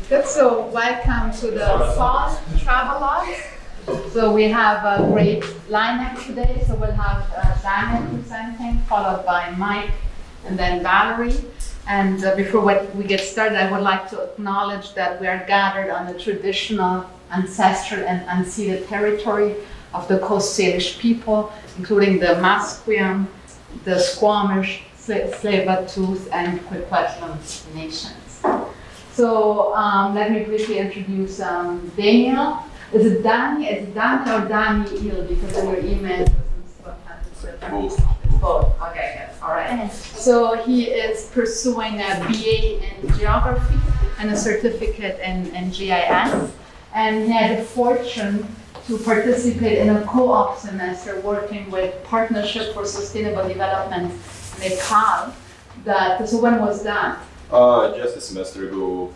Good. So welcome to the fall Travelogues. So we have a great lineup today. So we'll have Daniel presenting, followed by Mike, and then Valorie. And before we get started, I would like to acknowledge that we are gathered on the traditional, ancestral, and unceded territory of the Coast Salish people, including the Musqueam, the Squamish, Tsleil-Waututh, and Coquitlam nations. So let me briefly introduce Daniel. Is it Danny? Is it Daniel or Daniel? Because in your email, both. Okay, good. All right. So he is pursuing a BA in Geography and a certificate in GIS, and he had the fortune to participate in a co-op semester working with Partnership for Sustainable Development Nepal. So when was that? Just a semester ago,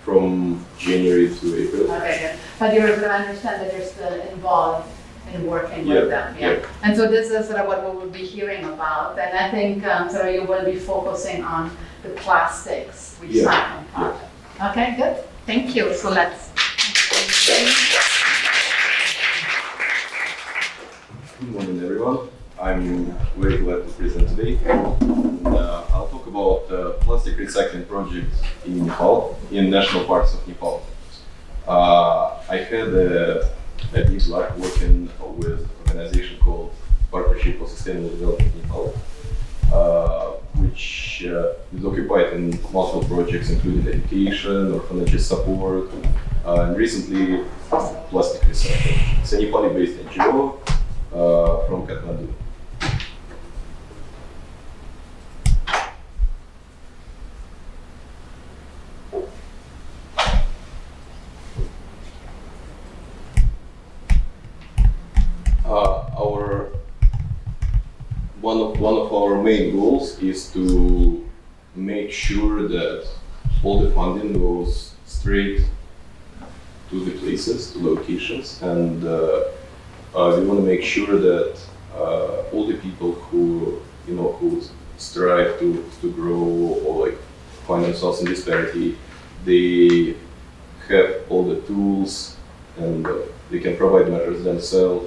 from January to April. Okay, good. But you understand that you're still involved in working with them. Yeah. And so this is sort of what we will be hearing about. And I think sort of you will be focusing on the plastics recycling project. Okay, good. Thank you. So let's. Good morning, everyone. I'm very glad to present today. I'll talk about the plastic recycling project in Nepal, in national parks of Nepal. I had a deep luck working with an organization called Partnership for Sustainable Development Nepal, which is occupied in multiple projects, including education, orphanage support, and recently plastic recycling. It's a Nepali-based NGO from Kathmandu. One of our main goals is to make sure that all the funding goes straight to the places, to locations, and we want to make sure that all the people who strive to grow or like find themselves in disparity, they have all the tools and they can provide measures themselves.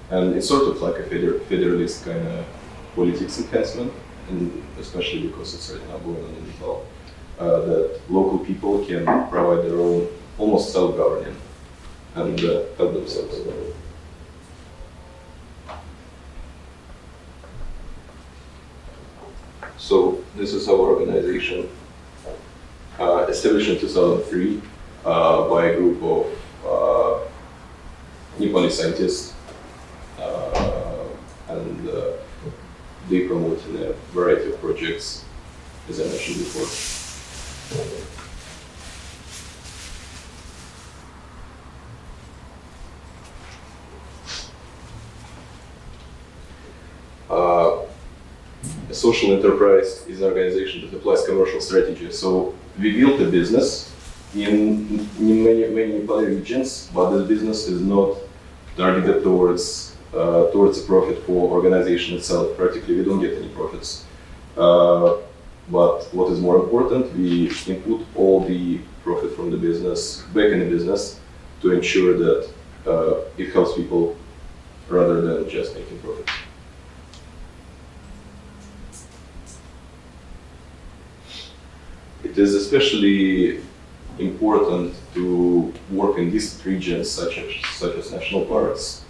And it's sort of like a federalist kind of politics enhancement, and especially because it's right now going on in Nepal, that local people can provide their own almost self-governing and help themselves. So this is our organization, established in 2003 by a group of Nepali scientists, and they promote a variety of projects, as I mentioned before. A social enterprise is an organization that applies commercial strategy. So we built a business in many Nepali regions, but this business is not targeted towards a profit for organization itself. Practically, we don't get any profits. But what is more important, we input all the profit from the business back in the business to ensure that it helps people rather than just making profit. It is especially important to work in these regions, such as national parks,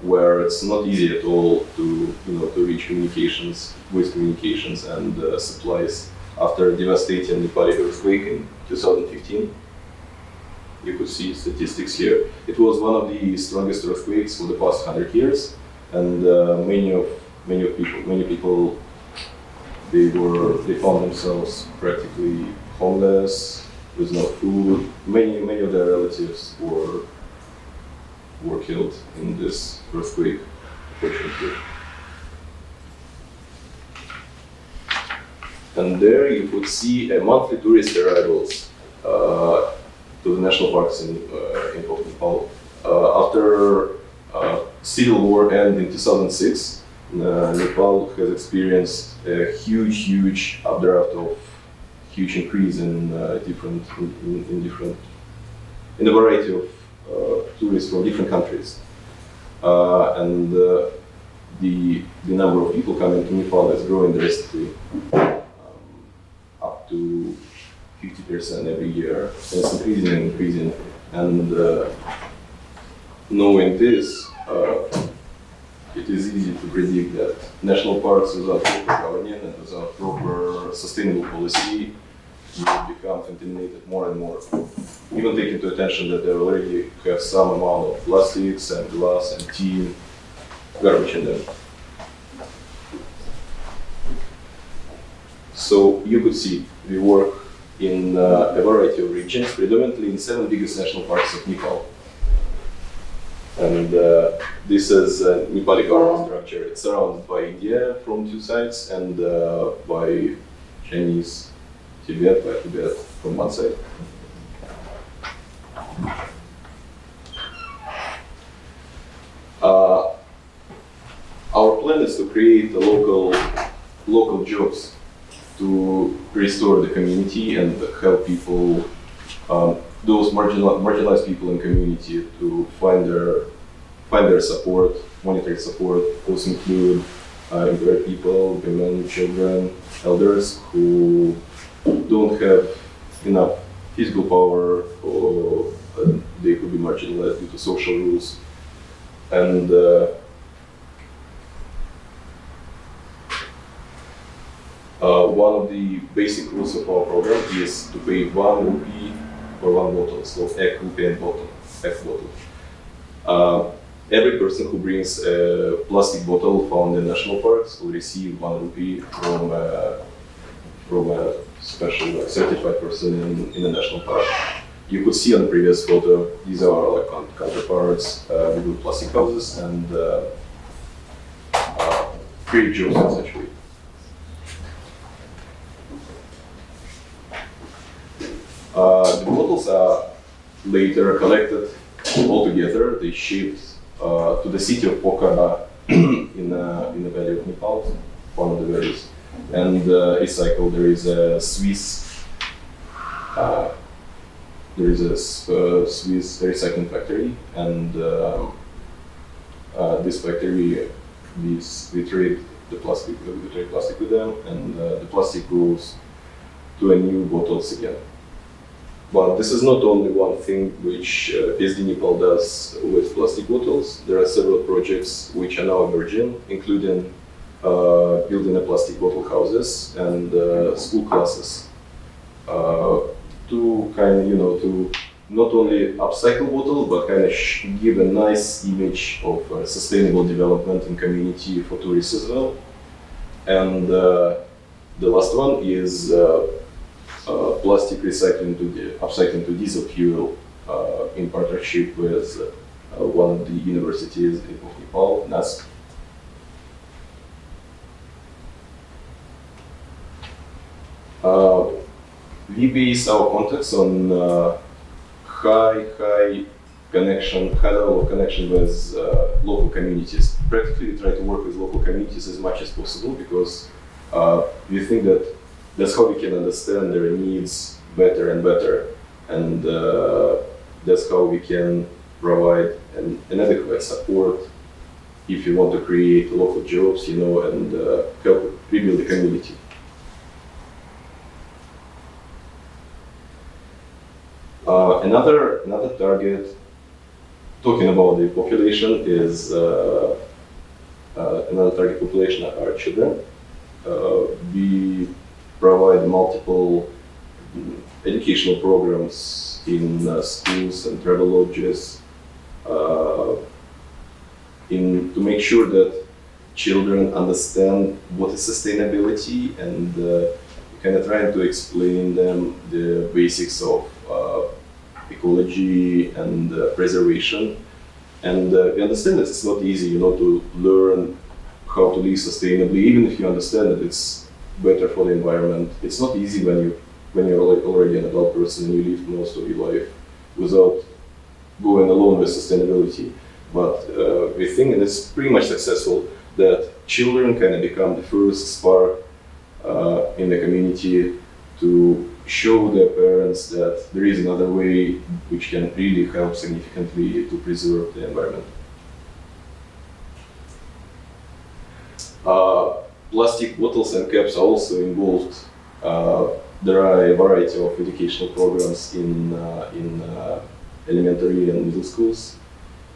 where it's not easy at all to reach communications and supplies after a devastating Nepali earthquake in 2015. You could see statistics here. It was one of the strongest earthquakes for the past 100 years, and many people they found themselves practically homeless, with no food. Many of their relatives were killed in this earthquake, unfortunately. And there you could see a monthly tourist arrivals to the national parks in Nepal. After civil war ended in 2006, Nepal has experienced a huge updraft of huge increase in in a variety of tourists from different countries, and the number of people coming to Nepal is growing drastically, up to 50% every year. And it's increasing, and knowing this, it is easy to predict that national parks without proper governance and without proper sustainable policy will become contaminated more and more. Even taking into attention that they already have some amount of plastics and glass and tin garbage in them. So you could see we work in a variety of regions, predominantly in 7 biggest national parks of Nepal. And this is a Nepali government structure. It's surrounded by India from 2 sides and by Chinese Tibet from one side. Our plan is to create a local jobs to restore the community and help people, those marginalized people in community, to find their support, monetary support. Those include impaired people, women, children, elders who don't have enough physical power, or they could be marginalized due to social rules. And one of the basic rules of our program is to pay 1 rupee for 1 bottle, so ek rupee and bottle, ek bottle. Every person who brings a plastic bottle found in national parks will receive 1 rupee from a special certified person in a national park. You could see on the previous photo, these are our counterparts. We do plastic houses and create jobs essentially. The bottles are later collected all together. They shipped to the city of Pokhara in the valley of Nepal, one of the valleys, and recycled. There is a Swiss recycling factory, and this factory, we trade plastic with them, and the plastic goes to a new bottles again. But this is not only one thing which PSD Nepal does with plastic bottles. There are several projects which are now emerging, including building a plastic bottle houses and school classes to to not only upcycle bottle, but give a nice image of sustainable development in community for tourists as well. And the last one is plastic recycling upcycling to diesel fuel in partnership with one of the universities of Nepal, NASP. We base our contacts on high level of connection with local communities. Practically, we try to work with local communities as much as possible because we think that that's how we can understand their needs better and better, and that's how we can provide an adequate support if you want to create local jobs, and help rebuild the community. Another target, talking about the population, is another target population are children. We provide multiple educational programs in schools and travel lodges to make sure that children understand what is sustainability, and trying to explain them the basics of ecology and preservation. And we understand that it's not easy, to learn how to live sustainably, even if you understand that it's better for the environment. It's not easy when you're already an adult person and you live most of your life without going along with sustainability. But we think, and it's pretty much successful, that children can become the first spark in the community to show their parents that there is another way which can really help significantly to preserve the environment. Plastic bottles and caps are also involved. There are a variety of educational programs in elementary and middle schools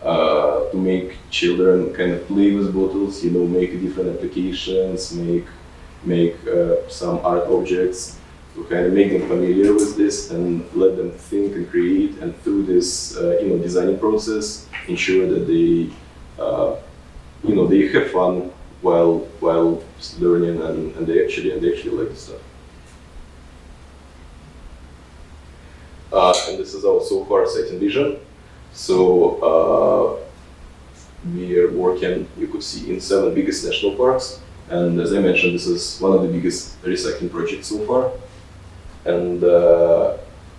to make children kind of play with bottles, make different applications, make some art objects, to kind of make them familiar with this and let them think and create, and through this designing process ensure that they they have fun while learning, and they actually like the stuff. And this is our so far Farsighted Vision. So we are working, you could see, in 7 biggest national parks. And as I mentioned, this is one of the biggest recycling projects so far. And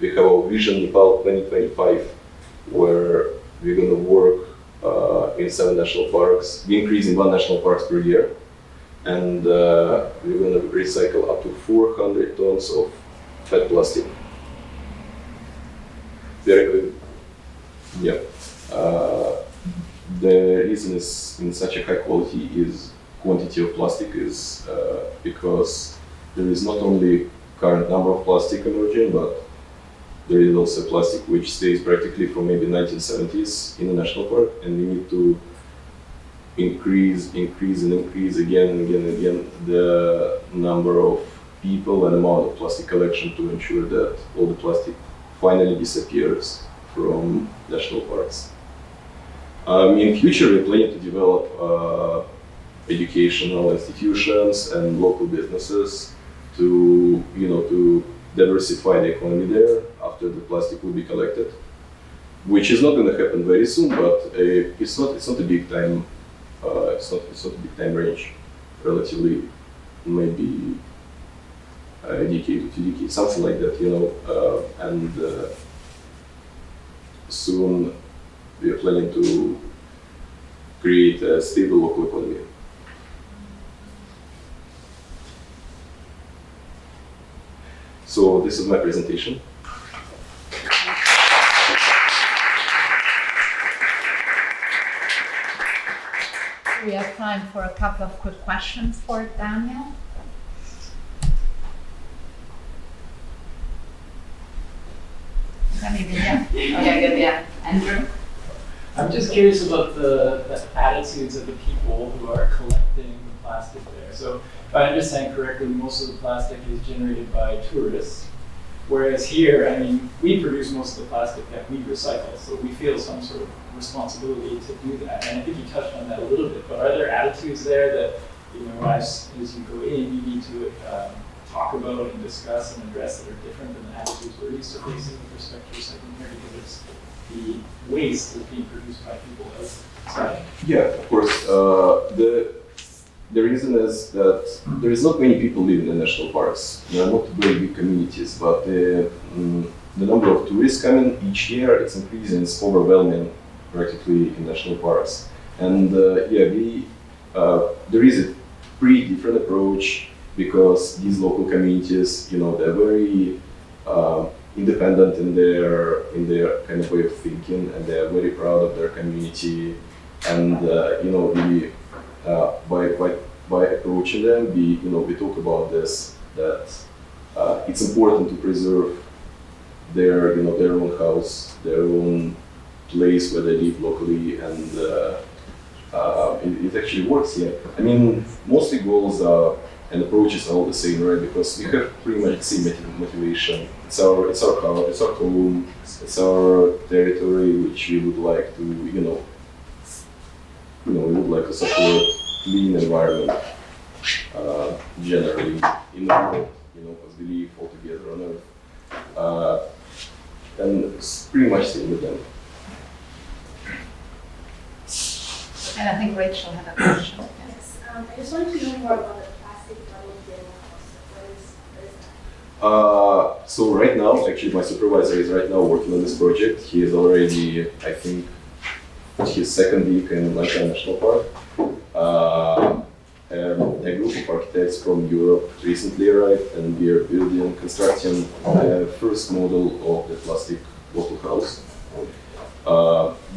we have our Vision Nepal 2025, where we're going to work in 7 national parks. We increase in 1 national parks per year. And we're going to recycle up to 400 tons of PET plastic. Very good. Yeah. The reason is in such a high quality is quantity of plastic is because there is not only current number of plastic emerging, but there is also plastic which stays practically from maybe 1970s in the national park, and we need to increase again and again the number of people and amount of plastic collection to ensure that all the plastic finally disappears from national parks. In future, we're planning to develop educational institutions and local businesses to diversify the economy there after the plastic will be collected, which is not going to happen very soon, but it's not a big time. It's not a big time range. Relatively, maybe a decade to 2 decades, something like that, and soon we are planning to create a stable local economy. So this is my presentation. We have time for a couple of quick questions for Daniel. Yeah. Andrew? I'm just curious about the attitudes of the people who are collecting the plastic there. So if I understand correctly, most of the plastic is generated by tourists, whereas here, we produce most of the plastic that we recycle, so we feel some sort of responsibility to do that. And I think you touched on that a little bit, but are there attitudes there that, as you go in, you need to talk about and discuss and address that are different than the attitudes we're used to facing with respect to recycling here, because it's the waste is being produced by people outside? Yeah, of course. The reason is that there is not many people living in national parks. There are not very big communities, but the number of tourists coming each year, it's increasing, it's overwhelming practically in national parks. And there is a pretty different approach, because these local communities, they're very independent in their kind of way of thinking, and they're very proud of their community. And by approaching them, we talk about this, that it's important to preserve their own house, their own place where they live locally, and it actually works here. Mostly goals and approaches are all the same, right? Because we have pretty much the same motivation. It's our house, it's our home, it's our territory, which we would like to, we would like to support clean environment generally in the world, because we live all together on Earth. And it's pretty much same with them. And I think Rachel had a question. Yes. I just wanted to know more about the plastic bottle bin concept. What is that? So right now, actually my supervisor is right now working on this project. He is already, I think, his second week in Lanka National Park. a group of architects from Europe recently arrived, and we are constructing the first model of the plastic bottle house.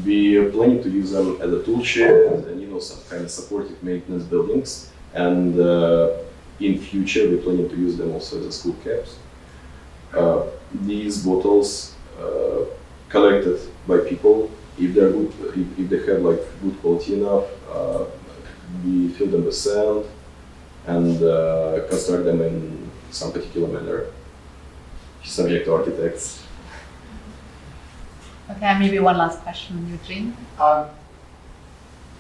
We are planning to use them as a tool shed and some kind of supportive maintenance buildings. And in future, we're planning to use them also as a school caps. These bottles collected by people, if they're good, if they have like good quality enough, we fill them with sand and construct them in some particular manner, subject to architects. Okay, maybe one last question, Eugene.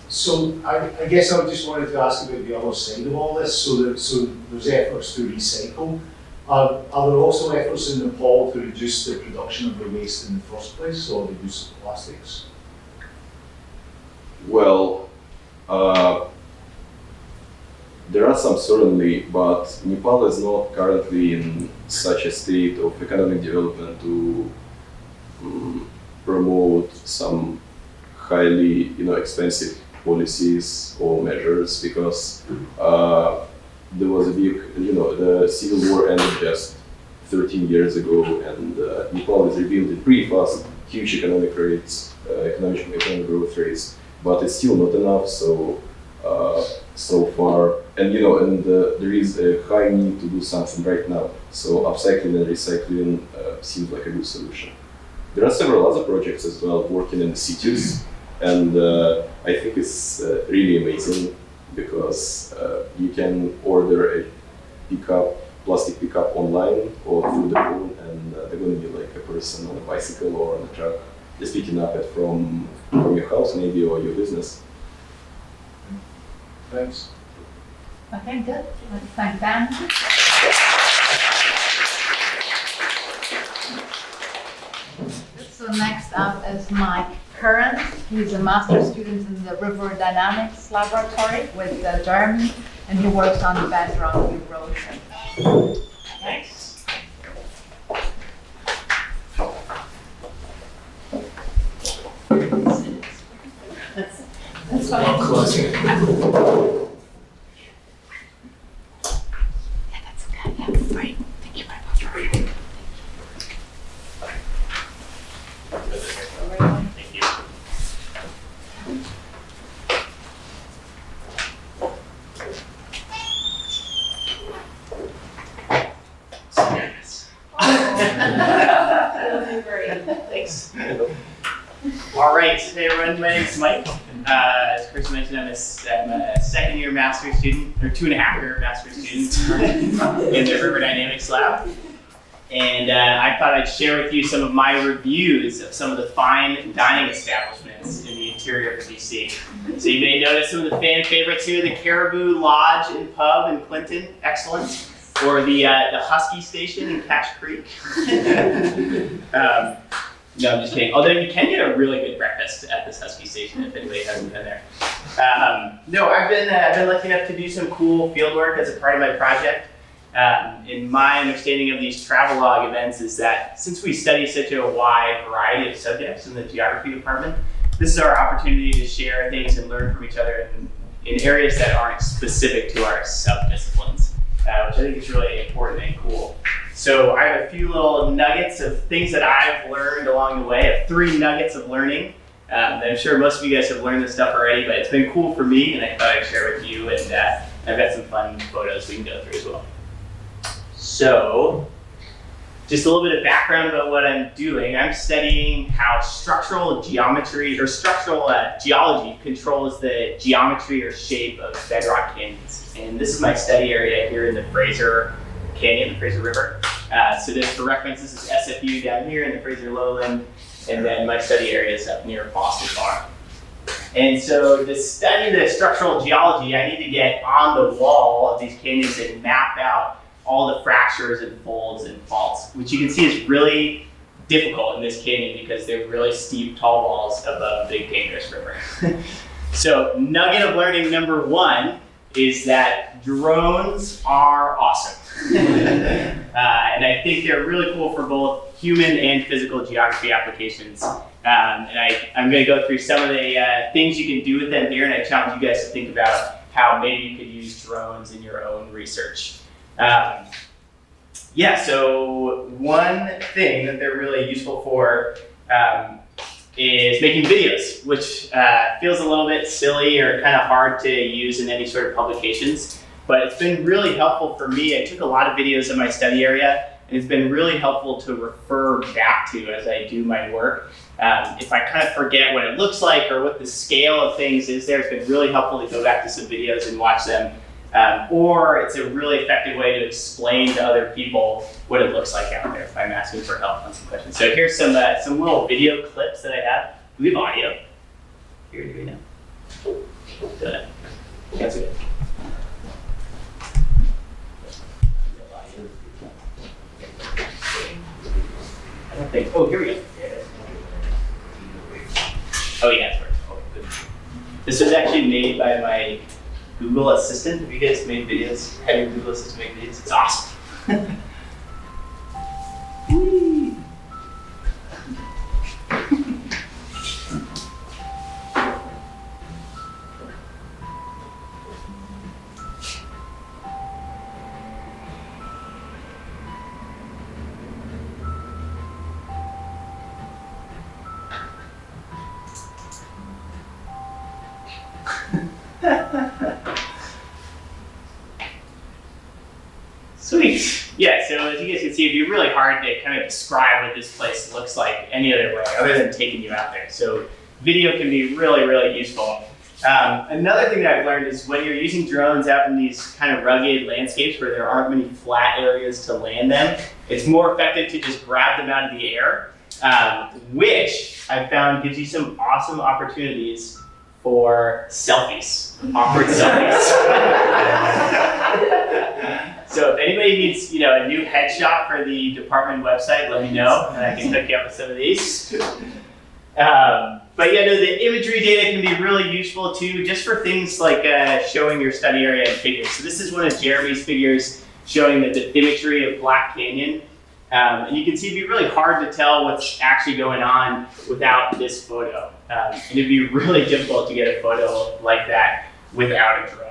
So I guess I just wanted to ask about the other side of all this. So there's efforts to recycle. Are there also efforts in Nepal to reduce the production of the waste in the first place, or the use of plastics? Well, there are some certainly, but Nepal is not currently in such a state of economic development to promote some highly, expensive policies or measures, because there was a big, the civil war ended just 13 years ago, and Nepal is rebuilding pretty fast, huge economic growth rates, but it's still not enough. So far, and there is a high need to do something right now. So upcycling and recycling seems like a good solution. There are several other projects as well working in the cities, and I think it's really amazing because you can order a plastic pickup online or through the phone, and they're going to be like a person on a bicycle or on a truck, just picking up it from your house maybe or your business. Thanks. Okay, good. Let's thank Dan. So next up is Mike Curran. He's a master's student in the River Dynamics Laboratory with Jeremy, and he works on bedrock erosion. Thanks. That's fine. Closing. Yeah, that's okay. Yeah, right. Thank you very much. Thank you. Thanks. All right, hey everyone, my name's Mike. As Chris mentioned, I'm a second year master's student, or 2.5-year master's student in the River Dynamics Lab. And I thought I'd share with you some of my reviews of some of the fine dining establishments in the interior of BC. So you may notice some of the fan favorites here, the Caribou Lodge and Pub in Clinton, excellent. Or the Husky Station in Cache Creek. No, I'm just kidding. Although you can get a really good breakfast at this Husky Station if anybody hasn't been there. No, I've been lucky enough to do some cool field work as a part of my project. In my understanding of these travelogue events is that since we study such a wide variety of subjects in the geography department, this is our opportunity to share things and learn from each other in areas that aren't specific to our sub-disciplines, which I think is really important and cool. So I have a few little nuggets of things that I've learned along the way. I have 3 nuggets of learning. I'm sure most of you guys have learned this stuff already, but it's been cool for me, and I thought I'd share with you, and I've got some fun photos we can go through as well. So, just a little bit of background about what I'm doing. I'm studying how structural geometry, or structural geology controls the geometry or shape of bedrock canyons. And this is my study area here in the Fraser Canyon, the Fraser River. So just for reference, this is SFU down here in the Fraser Lowland, and then my study area is up near Boston Farm. And so to study the structural geology, I need to get on the wall of these canyons and map out all the fractures and folds and faults, which you can see is really difficult in this canyon because they're really steep, tall walls above a big, dangerous river. So nugget of learning number 1 is that drones are awesome. And I think they're really cool for both human and physical geography applications. And I'm going to go through some of the things you can do with them here, and I challenge you guys to think about how maybe you could use drones in your own research. Yeah, so one thing that they're really useful for is making videos, which feels a little bit silly or kind of hard to use in any sort of publications, but it's been really helpful for me. I took a lot of videos in my study area, and it's been really helpful to refer back to as I do my work. If I kind of forget what it looks like or what the scale of things is there, it's been really helpful to go back to some videos and watch them. Or it's a really effective way to explain to other people what it looks like out there if I'm asking for help on some questions. So here's some little video clips that I have. Do we have audio? Here, do we know? Good. That's good. I don't think, oh, here we go. Oh yeah, it's working. Oh, good. This was actually made by my Google Assistant. Have you guys made videos? Have your Google Assistant make videos? It's awesome. Whee! Sweet. Yeah, so as you guys can see, it'd be really hard to kind of describe what this place looks like any other way other than taking you out there. So video can be really, really useful. Another thing that I've learned is when you're using drones out in these kind of rugged landscapes where there aren't many flat areas to land them, it's more effective to just grab them out of the air, which I've found gives you some awesome opportunities for selfies, awkward selfies. So if anybody needs, a new headshot for the department website, let me know, and I can hook you up with some of these. But yeah, no, the imagery data can be really useful too, just for things like showing your study area and figures. So this is one of Jeremy's figures showing the bathymetry of Black Canyon. And you can see it'd be really hard to tell what's actually going on without this photo. And it'd be really difficult to get a photo like that without a drone.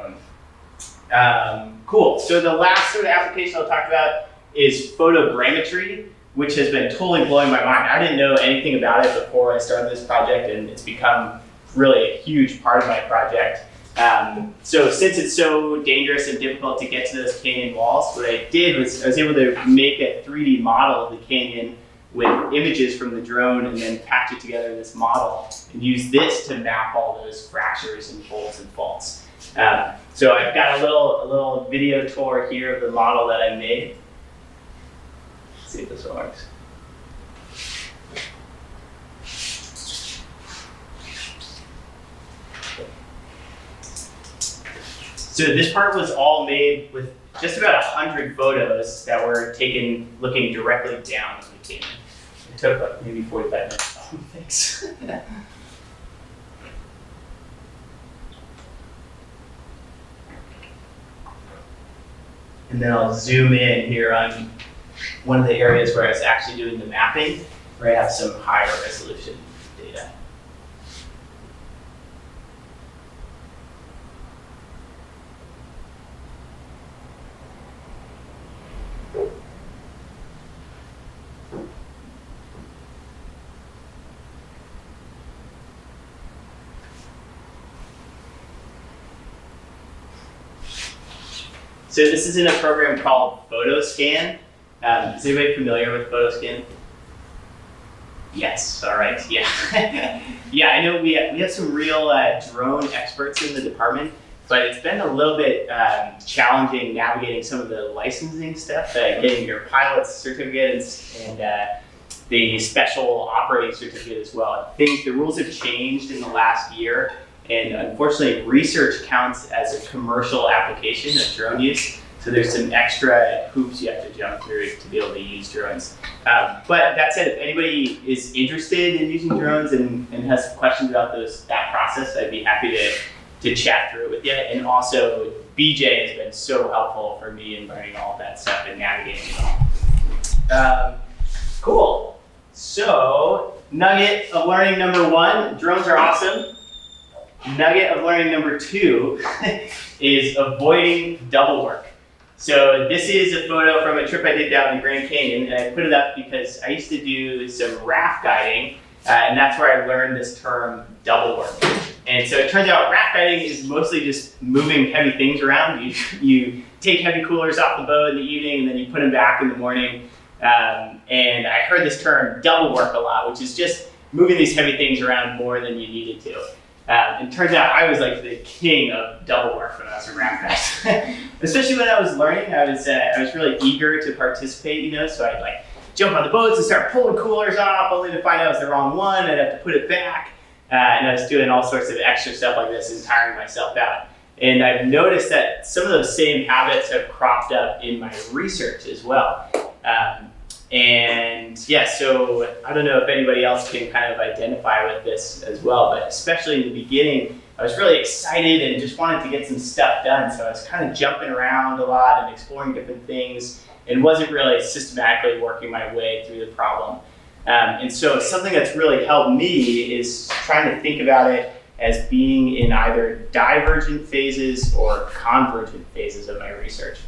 Cool, so the last sort of application I'll talk about is photogrammetry, which has been totally blowing my mind. I didn't know anything about it before I started this project, and it's become really a huge part of my project. So since it's so dangerous and difficult to get to those canyon walls, what I did was I was able to make a 3D model of the canyon with images from the drone and then patch it together in this model and use this to map all those fractures and folds and faults. So I've got a little video tour here of the model that I made. Let's see if this one works. So this part was all made with just about 100 photos that were taken looking directly down on the canyon. It took like maybe 45 minutes. Oh, thanks. And then I'll zoom in here on one of the areas where I was actually doing the mapping, where I have some higher resolution data. So this is in a program called Photoscan. Is anybody familiar with Photoscan? Yes, all right, yeah. Yeah, I know we have some real drone experts in the department, but it's been a little bit challenging navigating some of the licensing stuff, getting your pilot's certificates and the special operating certificate as well. I think the rules have changed in the last year, and unfortunately research counts as a commercial application of drone use. So there's some extra hoops you have to jump through to be able to use drones. But that said, if anybody is interested in using drones and has questions about that process, I'd be happy to chat through it with you. And also, BJ has been so helpful for me in learning all of that stuff and navigating it all. Cool. So, nugget of learning number one, drones are awesome. nugget of learning number 2 is avoiding double work. So this is a photo from a trip I did down in Grand Canyon, and I put it up because I used to do some raft guiding, and that's where I learned this term double work. And so it turns out raft guiding is mostly just moving heavy things around. You take heavy coolers off the boat in the evening, and then you put them back in the morning. And I heard this term double work a lot, which is just moving these heavy things around more than you needed to. And it turns out I was like the king of double work when I was a raft guide. Especially when I was learning, I was really eager to participate, you know, so I'd like jump on the boats and start pulling coolers off, only to find out it was the wrong one, I'd have to put it back. And I was doing all sorts of extra stuff like this and tiring myself out. And I've noticed that some of those same habits have cropped up in my research as well. And yeah, so I don't know if anybody else can kind of identify with this as well, but especially in the beginning, I was really excited and just wanted to get some stuff done. So I was kind of jumping around a lot and exploring different things and wasn't really systematically working my way through the problem. And so something that's really helped me is trying to think about it as being in either divergent phases or convergent phases of my research.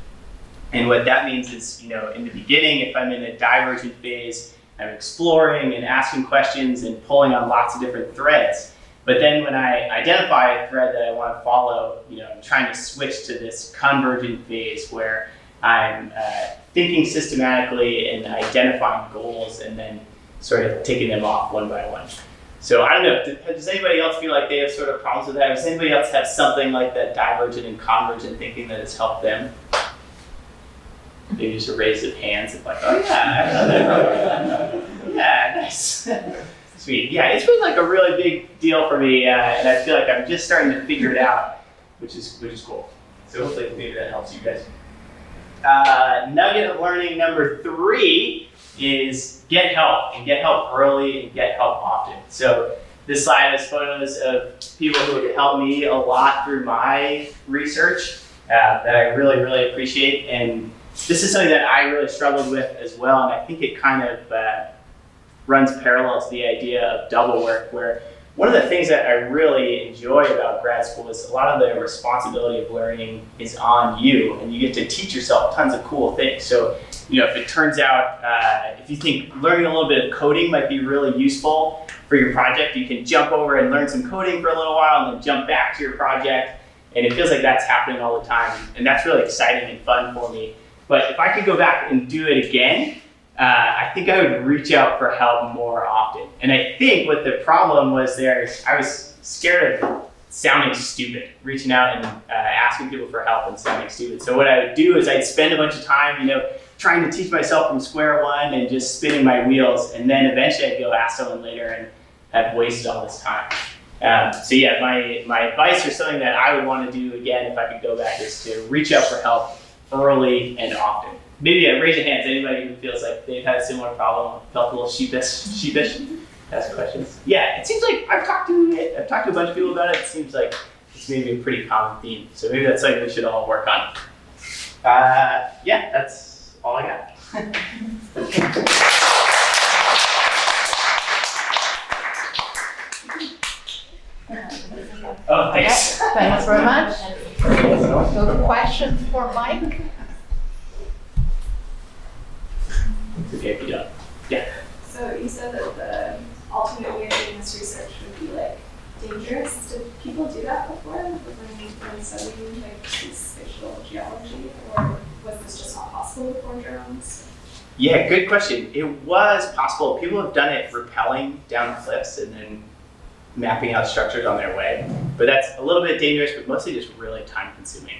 And what that means is, you know, in the beginning, if I'm in a divergent phase, I'm exploring and asking questions and pulling on lots of different threads. But then when I identify a thread that I want to follow, you know, I'm trying to switch to this convergent phase where I'm thinking systematically and identifying goals and then sort of taking them off one by one. So I don't know, does anybody else feel like they have sort of problems with that? Does anybody else have something like that divergent and convergent thinking that has helped them? Maybe just a raise of hands and like, oh yeah, I know that. Yeah, nice. Sweet. Yeah, it's been like a really big deal for me, and I feel like I'm just starting to figure it out, which is cool. So hopefully maybe that helps you guys. Nugget of learning number 3 is get help, and get help early and get help often. So this slide has photos of people who have helped me a lot through my research that I really, really appreciate. And this is something that I really struggled with as well, and I think it kind of runs parallel to the idea of double work, where one of the things that I really enjoy about grad school is a lot of the responsibility of learning is on you, and you get to teach yourself tons of cool things. So, you know, if it turns out, if you think learning a little bit of coding might be really useful for your project, you can jump over and learn some coding for a little while and then jump back to your project. And it feels like that's happening all the time, and that's really exciting and fun for me. But if I could go back and do it again, I think I would reach out for help more often. And I think what the problem was there is I was scared of sounding stupid, reaching out and asking people for help and sounding stupid. So what I would do is I'd spend a bunch of time, you know, trying to teach myself from square one and just spinning my wheels. And then eventually I'd go ask someone later and have wasted all this time. So yeah, my advice or something that I would want to do again if I could go back is to reach out for help early and often. Maybe raise your hands, anybody who feels like they've had a similar problem, felt a little sheepish, ask questions. Yeah, it seems like I've talked to a bunch of people about it. It seems like it's maybe a pretty common theme. So maybe that's something we should all work on. Yeah, that's all I got. Oh, thanks. Okay, thanks very much. So questions for Mike? Okay, if you don't. Yeah. So you said that the alternate way of doing this research would be like dangerous. Did people do that before when studying like this spatial geology, or was this just not possible before drones? Yeah, good question. It was possible. People have done it rappelling down cliffs and then mapping out structures on their way. But that's a little bit dangerous, but mostly just really time consuming.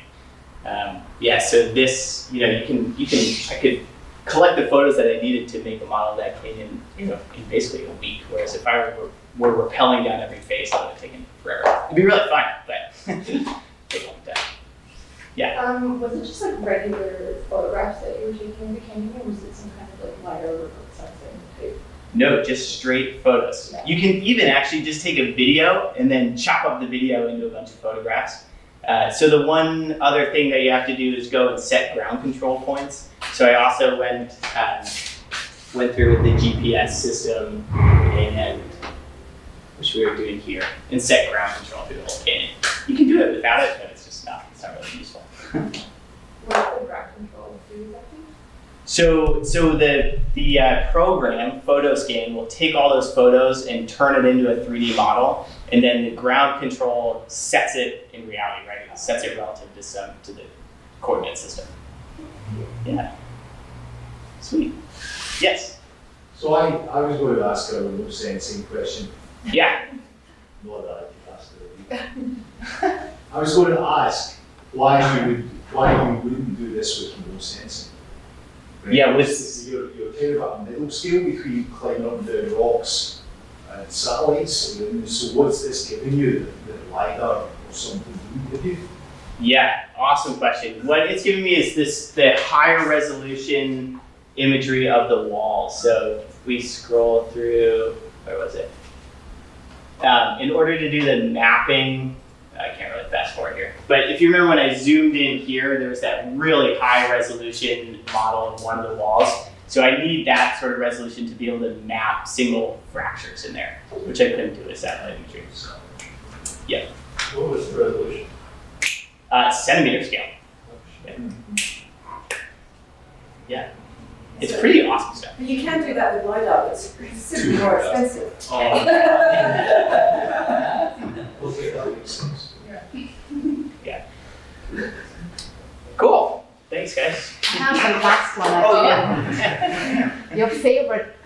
Yeah, so this, you know, I could collect the photos that I needed to make a model that came in, you know, in basically a week. Whereas if I were rappelling down every face, that would have taken forever. It'd be really fun, but take a long time. Yeah. Was it just like regular photographs that you were taking in the canyon, or was it some kind of like LiDAR or something type? No, just straight photos. Yeah. You can even actually just take a video and then chop up the video into a bunch of photographs. So the one other thing that you have to do is go and set ground control points. So I also went through with the GPS system and which we are doing here, and set ground control through the whole canyon. You can do it without it, but it's not really useful. What the grad control do exactly? So the program, Photoscan, will take all those photos and turn it into a 3D model, and then the ground control sets it in reality, right? It sets it relative to the coordinate system. Yeah. Sweet. Yes. So I was going to ask a remote sensing question. Yeah. Not that I could ask it. I was going to ask why you wouldn't do this with remote sensing. Right? Yeah, with You're kind of at a middle scale between climbing up and down rocks and satellites. So what's this giving you that LiDAR or something wouldn't give you? Yeah, awesome question. What it's giving me is the higher resolution imagery of the wall. So if we scroll through, where was it? In order to do the mapping, I can't really fast forward here, but if you remember when I zoomed in here, there was that really high resolution model of one of the walls. So I need that sort of resolution to be able to map single fractures in there, which I couldn't do with satellite imagery. Yeah. What was the resolution? Centimeter scale. Yeah. It's pretty awesome stuff. But you can't do that with LiDAR, it's simply more expensive. Okay, that makes sense. Yeah. Cool. Thanks, guys. I have the last one. Oh, Your favorite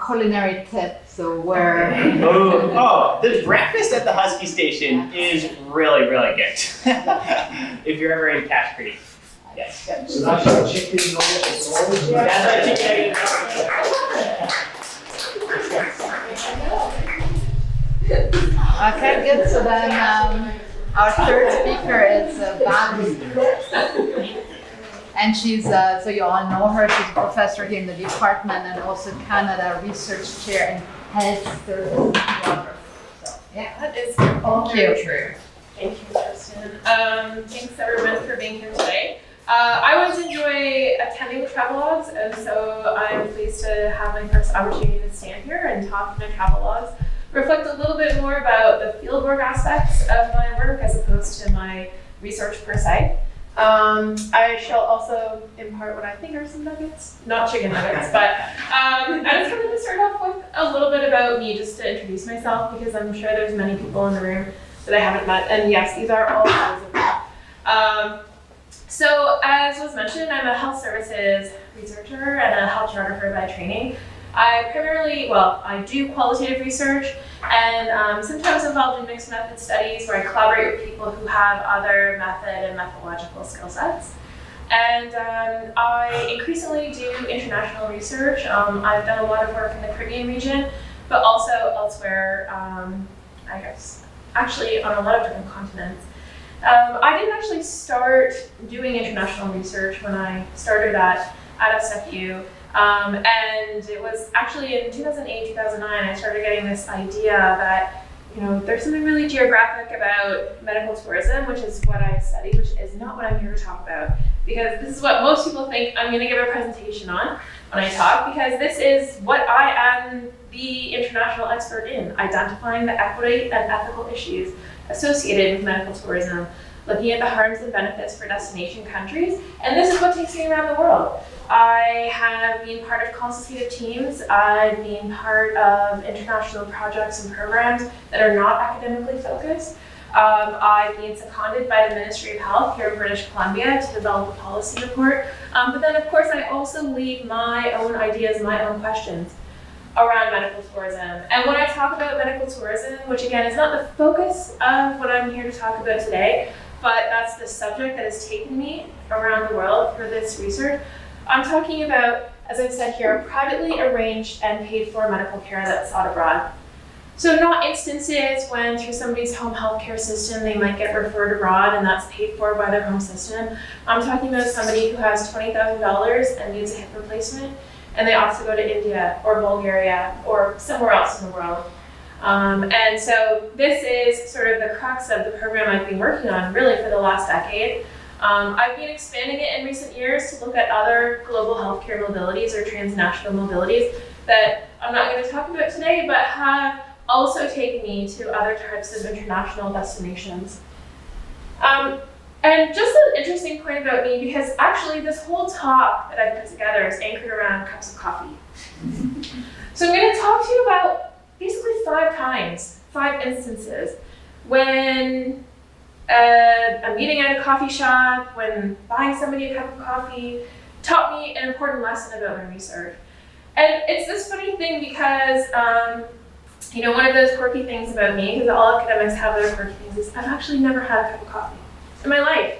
culinary tip, so where? Oh, the breakfast at the Husky Station is really, really good. If you're ever in Cache Creek. Yes. So that's your chicken nuggets. That's our chicken Okay, good. So then our third speaker is Valorie Crooks. And she's, so you all know her, she's a professor here in the department and also Canada Research Chair in Health Service Geographies. So, yeah. That is all Thank very you. true. Thank you, Kristen. Thanks everyone for being here today. I always enjoy attending Travelogues, and so I'm pleased to have my first opportunity to stand here and talk in a Travelogues, reflect a little bit more about the fieldwork aspects of my work as opposed to my research per se. I shall also impart what I think are some nuggets, not chicken nuggets, but I just wanted to start off with a little bit about me just to introduce myself because I'm sure there's many people in the room that I haven't met, and yes, these are all friends of mine. So as was mentioned, I'm a health services researcher and a health geographer by training. I do qualitative research and sometimes involved in mixed method studies where I collaborate with people who have other method and methodological skill sets. And I increasingly do international research. I've done a lot of work in the Caribbean region, but also elsewhere, I guess, actually on a lot of different continents. I didn't actually start doing international research when I started at SFU. And it was actually in 2008, 2009, I started getting this idea that, there's something really geographic about medical tourism, which is what I study, which is not what I'm here to talk about. Because this is what most people think I'm going to give a presentation on when I talk, because this is what I am the international expert in, identifying the equity and ethical issues associated with medical tourism, looking at the harms and benefits for destination countries, and this is what takes me around the world. I have been part of consultative teams, I've been part of international projects and programs that are not academically focused. I've been seconded by the Ministry of Health here in British Columbia to develop a policy report, but then of course I also lead my own ideas, my own questions around medical tourism. And when I talk about medical tourism, which again is not the focus of what I'm here to talk about today, but that's the subject that has taken me around the world for this research, I'm talking about, as I've said here, privately arranged and paid for medical care that's sought abroad. So not instances when through somebody's home healthcare system they might get referred abroad and that's paid for by their home system. I'm talking about somebody who has $20,000 and needs a hip replacement and they opt to go to India or Bulgaria or somewhere else in the world. And so this is sort of the crux of the program I've been working on really for the last decade. I've been expanding it in recent years to look at other global healthcare mobilities or transnational mobilities that I'm not going to talk about today, but have also take me to other types of international destinations. And just an interesting point about me, because actually this whole talk that I've put together is anchored around cups of coffee. So I'm going to talk to you about basically 5 instances, when a meeting at a coffee shop, when buying somebody a cup of coffee, taught me an important lesson about my research. And it's this funny thing because, one of those quirky things about me, because all academics have their quirky things, is I've actually never had a cup of coffee in my life,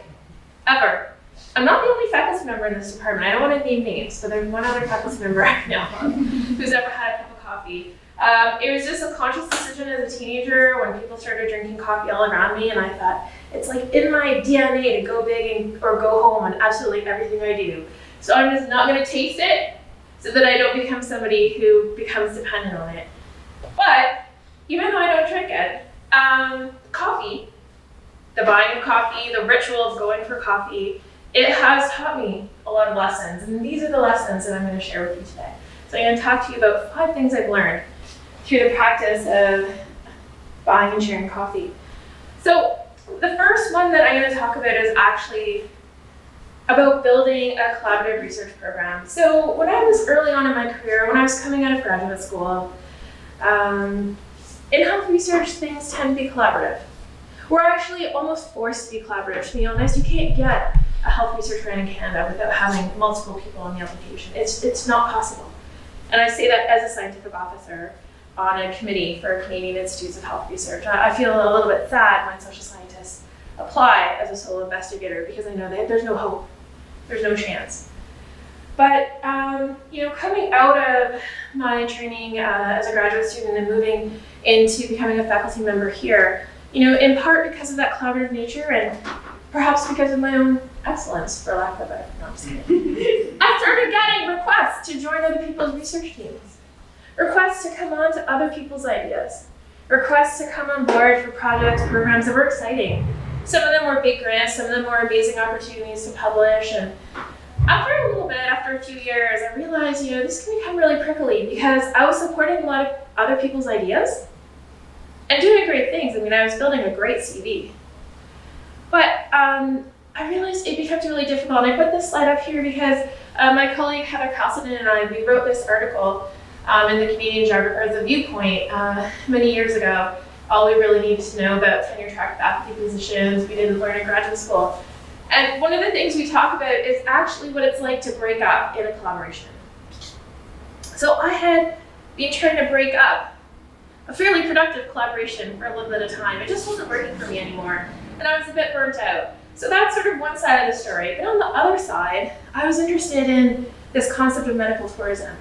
ever. I'm not the only faculty member in this department. I don't want to name names, but there's one other faculty member I know who's ever had a cup of coffee. It was just a conscious decision as a teenager when people started drinking coffee all around me, and I thought, it's like in my DNA to go big or go home on absolutely everything I do. So I'm just not going to taste it so that I don't become somebody who becomes dependent on it. But even though I don't drink it, coffee, the buying of coffee, the ritual of going for coffee, it has taught me a lot of lessons. And these are the lessons that I'm going to share with you today. So I'm going to talk to you about 5 things I've learned through the practice of buying and sharing coffee. So the first one that I'm going to talk about is actually about building a collaborative research program. So when I was early on in my career, when I was coming out of graduate school, in health research, things tend to be collaborative. We're actually almost forced to be collaborative. To be honest, you can't get a health research grant in Canada without having multiple people on the application. It's not possible. And I say that as a scientific officer on a committee for Canadian Institutes of Health Research. I feel a little bit sad when social scientists apply as a solo investigator because I know that there's no hope, there's no chance. But coming out of my training as a graduate student and moving into becoming a faculty member here, in part because of that collaborative nature and perhaps because of my own excellence, for lack of a better, no, I'm just kidding. I started getting requests to join other people's research teams, requests to come on to other people's ideas, requests to come on board for projects, programs that were exciting. Some of them were big grants, some of them were amazing opportunities to publish, and after a few years, I realized, this can become really prickly because I was supporting a lot of other people's ideas and doing great things. I was building a great CV. But I realized it becomes really difficult. And I put this slide up here because my colleague Heather Cassidy and I, we wrote this article in the Canadian Geography, or the Viewpoint, many years ago. All we really needed to know about tenure-track faculty positions we didn't learn in graduate school. And one of the things we talk about is actually what it's like to break up in a collaboration. So I had been trying to break up a fairly productive collaboration for a little bit of time. It just wasn't working for me anymore, and I was a bit burnt out. So that's sort of one side of the story. But on the other side, I was interested in this concept of medical tourism,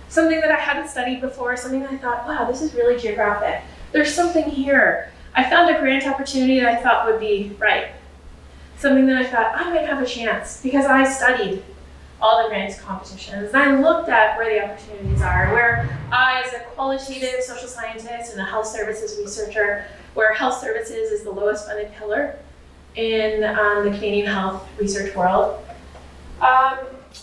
something that I hadn't studied before, something that I thought, wow, this is really geographic. There's something here. I found a grant opportunity that I thought would be right. Something that I thought I might have a chance because I studied all the grants competitions and I looked at where the opportunities are, where I, as a qualitative social scientist and a health services researcher, where health services is the lowest funded pillar in the Canadian health research world.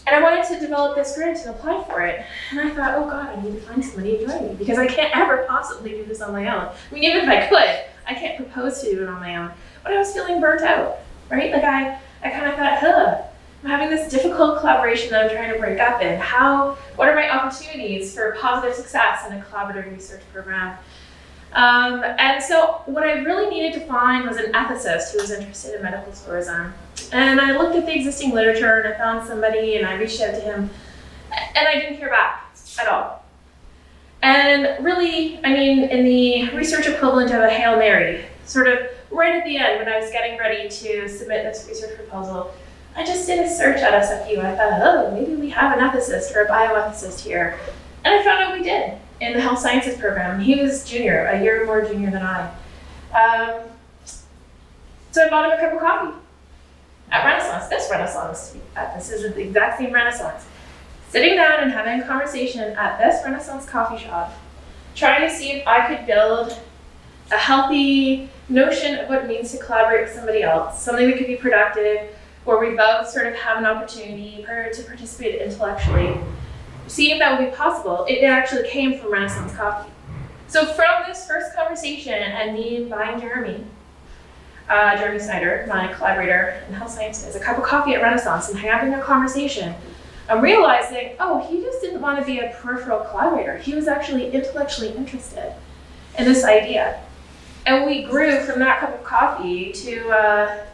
And I wanted to develop this grant and apply for it. And I thought, oh God, I need to find somebody to join me because I can't ever possibly do this on my own. Even if I could, I can't propose to do it on my own. But I was feeling burnt out, right? I kind of thought, I'm having this difficult collaboration that I'm trying to break up in. What are my opportunities for positive success in a collaborative research program? And so what I really needed to find was an ethicist who was interested in medical tourism. And I looked at the existing literature and I found somebody and I reached out to him and I didn't hear back at all. And really, in the research equivalent of a Hail Mary, sort of right at the end when I was getting ready to submit this research proposal, I just did a search at SFU. I thought, maybe we have an ethicist or a bioethicist here. And I found out we did in the health sciences program. He was junior, a year more junior than I. So I bought him a cup of coffee at Renaissance, this is the exact same Renaissance. Sitting down and having a conversation at this Renaissance coffee shop, trying to see if I could build a healthy notion of what it means to collaborate with somebody else, something that could be productive, where we both sort of have an opportunity to participate intellectually. Seeing if that would be possible, it actually came from Renaissance Coffee. So from this first conversation and me inviting Jeremy Snyder, my collaborator in health sciences, a cup of coffee at Renaissance and having a conversation, I'm realizing, oh, he just didn't want to be a peripheral collaborator. He was actually intellectually interested in this idea. And we grew from that cup of coffee to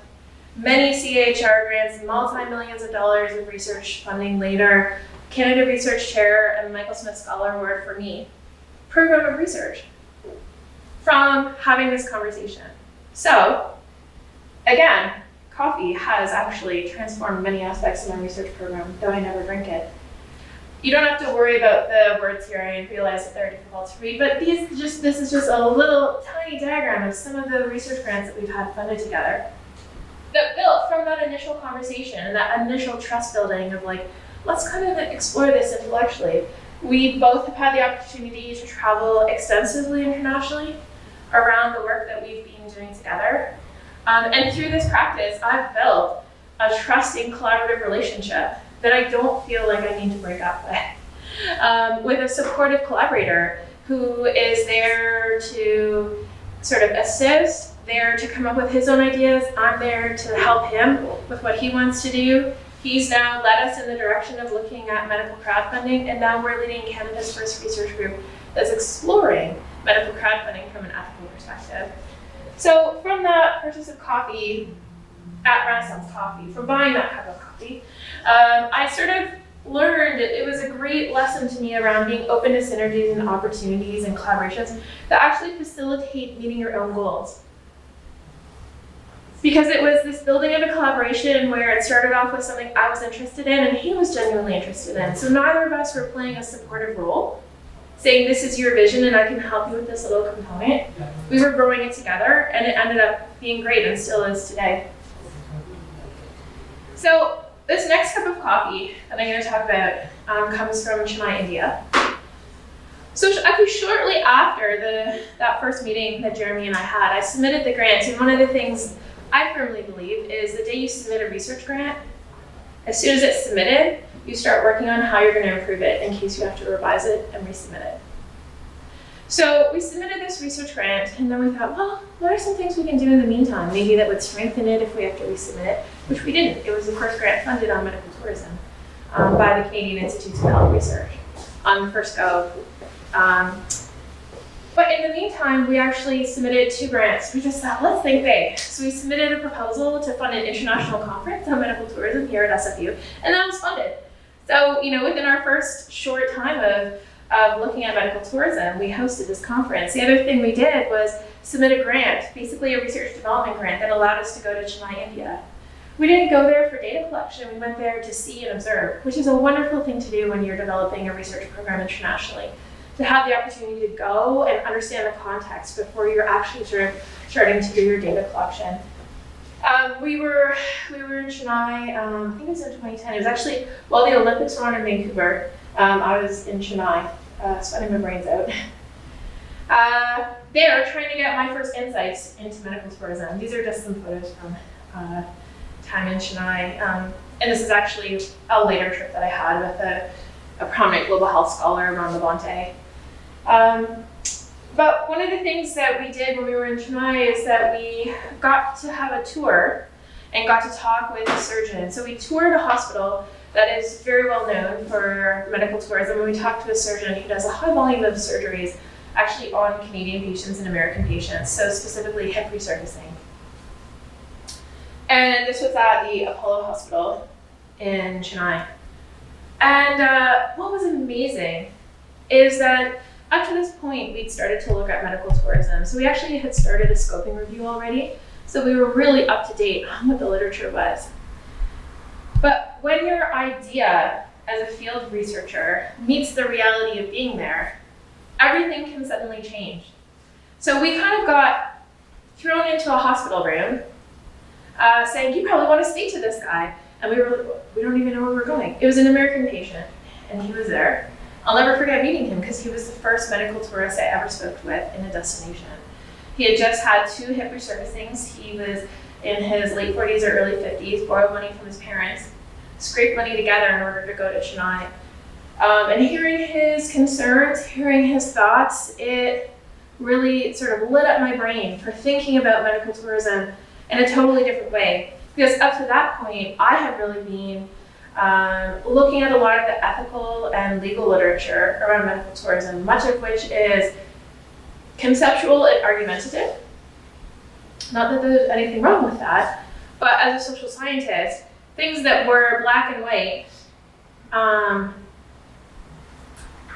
many CAHR grants, multi-millions of dollars of research funding later, Canada Research Chair and Michael Smith Scholar Award for me, program of research, from having this conversation. So, again, coffee has actually transformed many aspects of my research program, though I never drink it. You don't have to worry about the words here. I realize that they're difficult to read, but this is just a little tiny diagram of some of the research grants that we've had funded together that built from that initial conversation and that initial trust building of like, let's kind of explore this intellectually. We both have had the opportunity to travel extensively internationally around the work that we've been doing together. And through this practice, I've built a trusting collaborative relationship that I don't feel like I need to break up with a supportive collaborator who is there to sort of assist, there to come up with his own ideas. I'm there to help him with what he wants to do. He's now led us in the direction of looking at medical crowdfunding, and now we're leading Canada's first research group that's exploring medical crowdfunding from an ethical perspective. So from that purchase of coffee at Renaissance Coffee, from buying that cup of coffee, I sort of learned it was a great lesson to me around being open to synergies and opportunities and collaborations that actually facilitate meeting your own goals. Because it was this building of a collaboration where it started off with something I was interested in and he was genuinely interested in. So neither of us were playing a supportive role, saying this is your vision and I can help you with this little component. We were growing it together and it ended up being great and still is today. So this next cup of coffee that I'm going to talk about comes from Chennai, India. So actually shortly after that first meeting that Jeremy and I had, I submitted the grant, and one of the things I firmly believe is the day you submit a research grant, as soon as it's submitted, you start working on how you're going to improve it in case you have to revise it and resubmit it. So we submitted this research grant, and then we thought, well, what are some things we can do in the meantime? Maybe that would strengthen it if we have to resubmit it, which we didn't. It was the first grant funded on medical tourism by the Canadian Institutes of Health Research on the first go. But in the meantime, we actually submitted 2 grants. We just thought, let's think big. So we submitted a proposal to fund an international conference on medical tourism here at SFU, and that was funded. So, within our first short time of looking at medical tourism, we hosted this conference. The other thing we did was submit a grant, basically a research development grant that allowed us to go to Chennai, India. We didn't go there for data collection, we went there to see and observe, which is a wonderful thing to do when you're developing a research program internationally. To have the opportunity to go and understand the context before you're actually sort of starting to do your data collection. We were in Chennai, I think it was in 2010. It was actually while the Olympics were on in Vancouver. I was in Chennai, sweating my brains out. There, trying to get my first insights into medical tourism. These are just some photos from time in Chennai. And this is actually a later trip that I had with a prominent global health scholar, Ron Levante. But one of the things that we did when we were in Chennai is that we got to have a tour and got to talk with a surgeon. So we toured a hospital that is very well known for medical tourism, and we talked to a surgeon who does a high volume of surgeries actually on Canadian patients and American patients, so specifically hip resurfacing. And this was at the Apollo Hospital in Chennai. And what was amazing is that up to this point, we'd started to look at medical tourism. So we actually had started a scoping review already. So we were really up to date on what the literature was. But when your idea as a field researcher meets the reality of being there, everything can suddenly change. So we kind of got thrown into a hospital room saying, you probably want to speak to this guy. And we were like, we don't even know where we're going. It was an American patient, and he was there. I'll never forget meeting him because he was the first medical tourist I ever spoke with in a destination. He had just had 2 hip resurfacings. He was in his late 40s or early 50s, borrowed money from his parents, scraped money together in order to go to Chennai. And hearing his concerns, hearing his thoughts, it really sort of lit up my brain for thinking about medical tourism in a totally different way. Because up to that point, I had really been looking at a lot of the ethical and legal literature around medical tourism, much of which is conceptual and argumentative. Not that there's anything wrong with that, but as a social scientist, things that were black and white,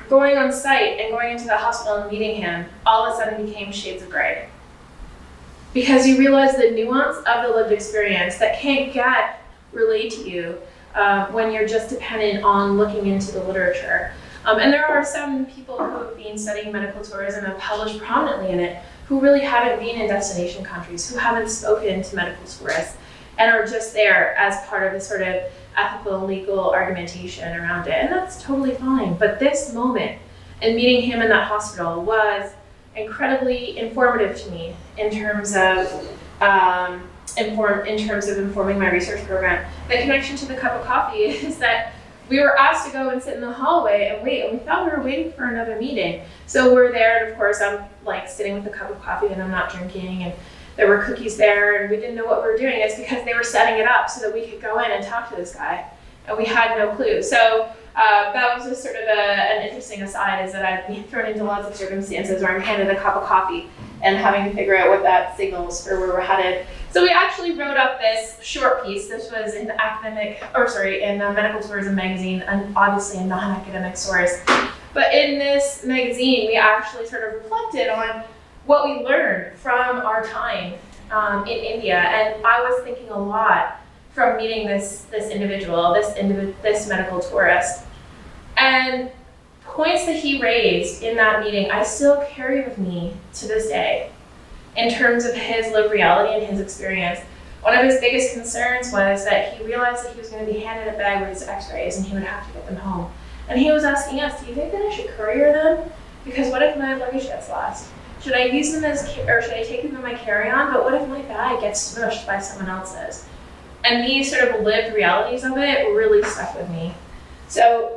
going on site and going into the hospital and meeting him, all of a sudden became shades of gray. Because you realize the nuance of the lived experience that can't get relayed to you when you're just dependent on looking into the literature. And there are some people who have been studying medical tourism and published prominently in it who really haven't been in destination countries, who haven't spoken to medical tourists, and are just there as part of the sort of ethical and legal argumentation around it. And that's totally fine. But this moment and meeting him in that hospital was incredibly informative to me in terms of informing my research program. The connection to the cup of coffee is that we were asked to go and sit in the hallway and wait, and we thought we were waiting for another meeting. So we're there, and of course I'm like sitting with a cup of coffee and I'm not drinking, and there were cookies there, and we didn't know what we were doing. It's because they were setting it up so that we could go in and talk to this guy, and we had no clue. So that was just sort of an interesting aside, is that I've been thrown into lots of circumstances where I'm handed a cup of coffee and having to figure out what that signals for where we're headed. So we actually wrote up this short piece. This was in in the Medical Tourism magazine, and obviously a non-academic source. But in this magazine, we actually sort of reflected on what we learned from our time in India. And I was thinking a lot from meeting this individual, this medical tourist. And points that he raised in that meeting, I still carry with me to this day in terms of his lived reality and his experience. One of his biggest concerns was that he realized that he was going to be handed a bag with his x-rays and he would have to get them home. And he was asking us, do you think that I should courier them? Because what if my luggage gets lost? Should I use them or should I take them in my carry-on? But what if my bag gets smushed by someone else's? And these sort of lived realities of it really stuck with me. So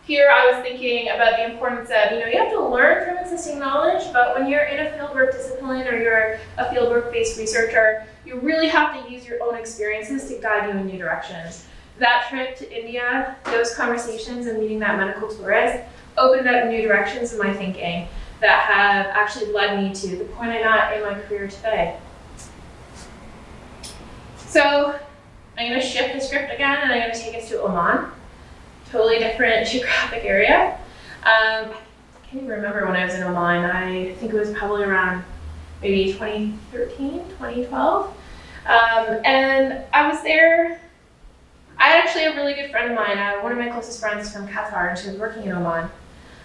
here I was thinking about the importance of, you have to learn from existing knowledge, but when you're in a fieldwork discipline or you're a fieldwork-based researcher, you really have to use your own experiences to guide you in new directions. That trip to India, those conversations and meeting that medical tourist opened up new directions in my thinking that have actually led me to the point I'm at in my career today. So I'm going to shift the script again, and I'm going to take us to Oman. Totally different geographic area. I can't even remember when I was in Oman. I think it was probably around maybe 2013, 2012. And I was there. I had actually a really good friend of mine. One of my closest friends is from Qatar, and she was working in Oman.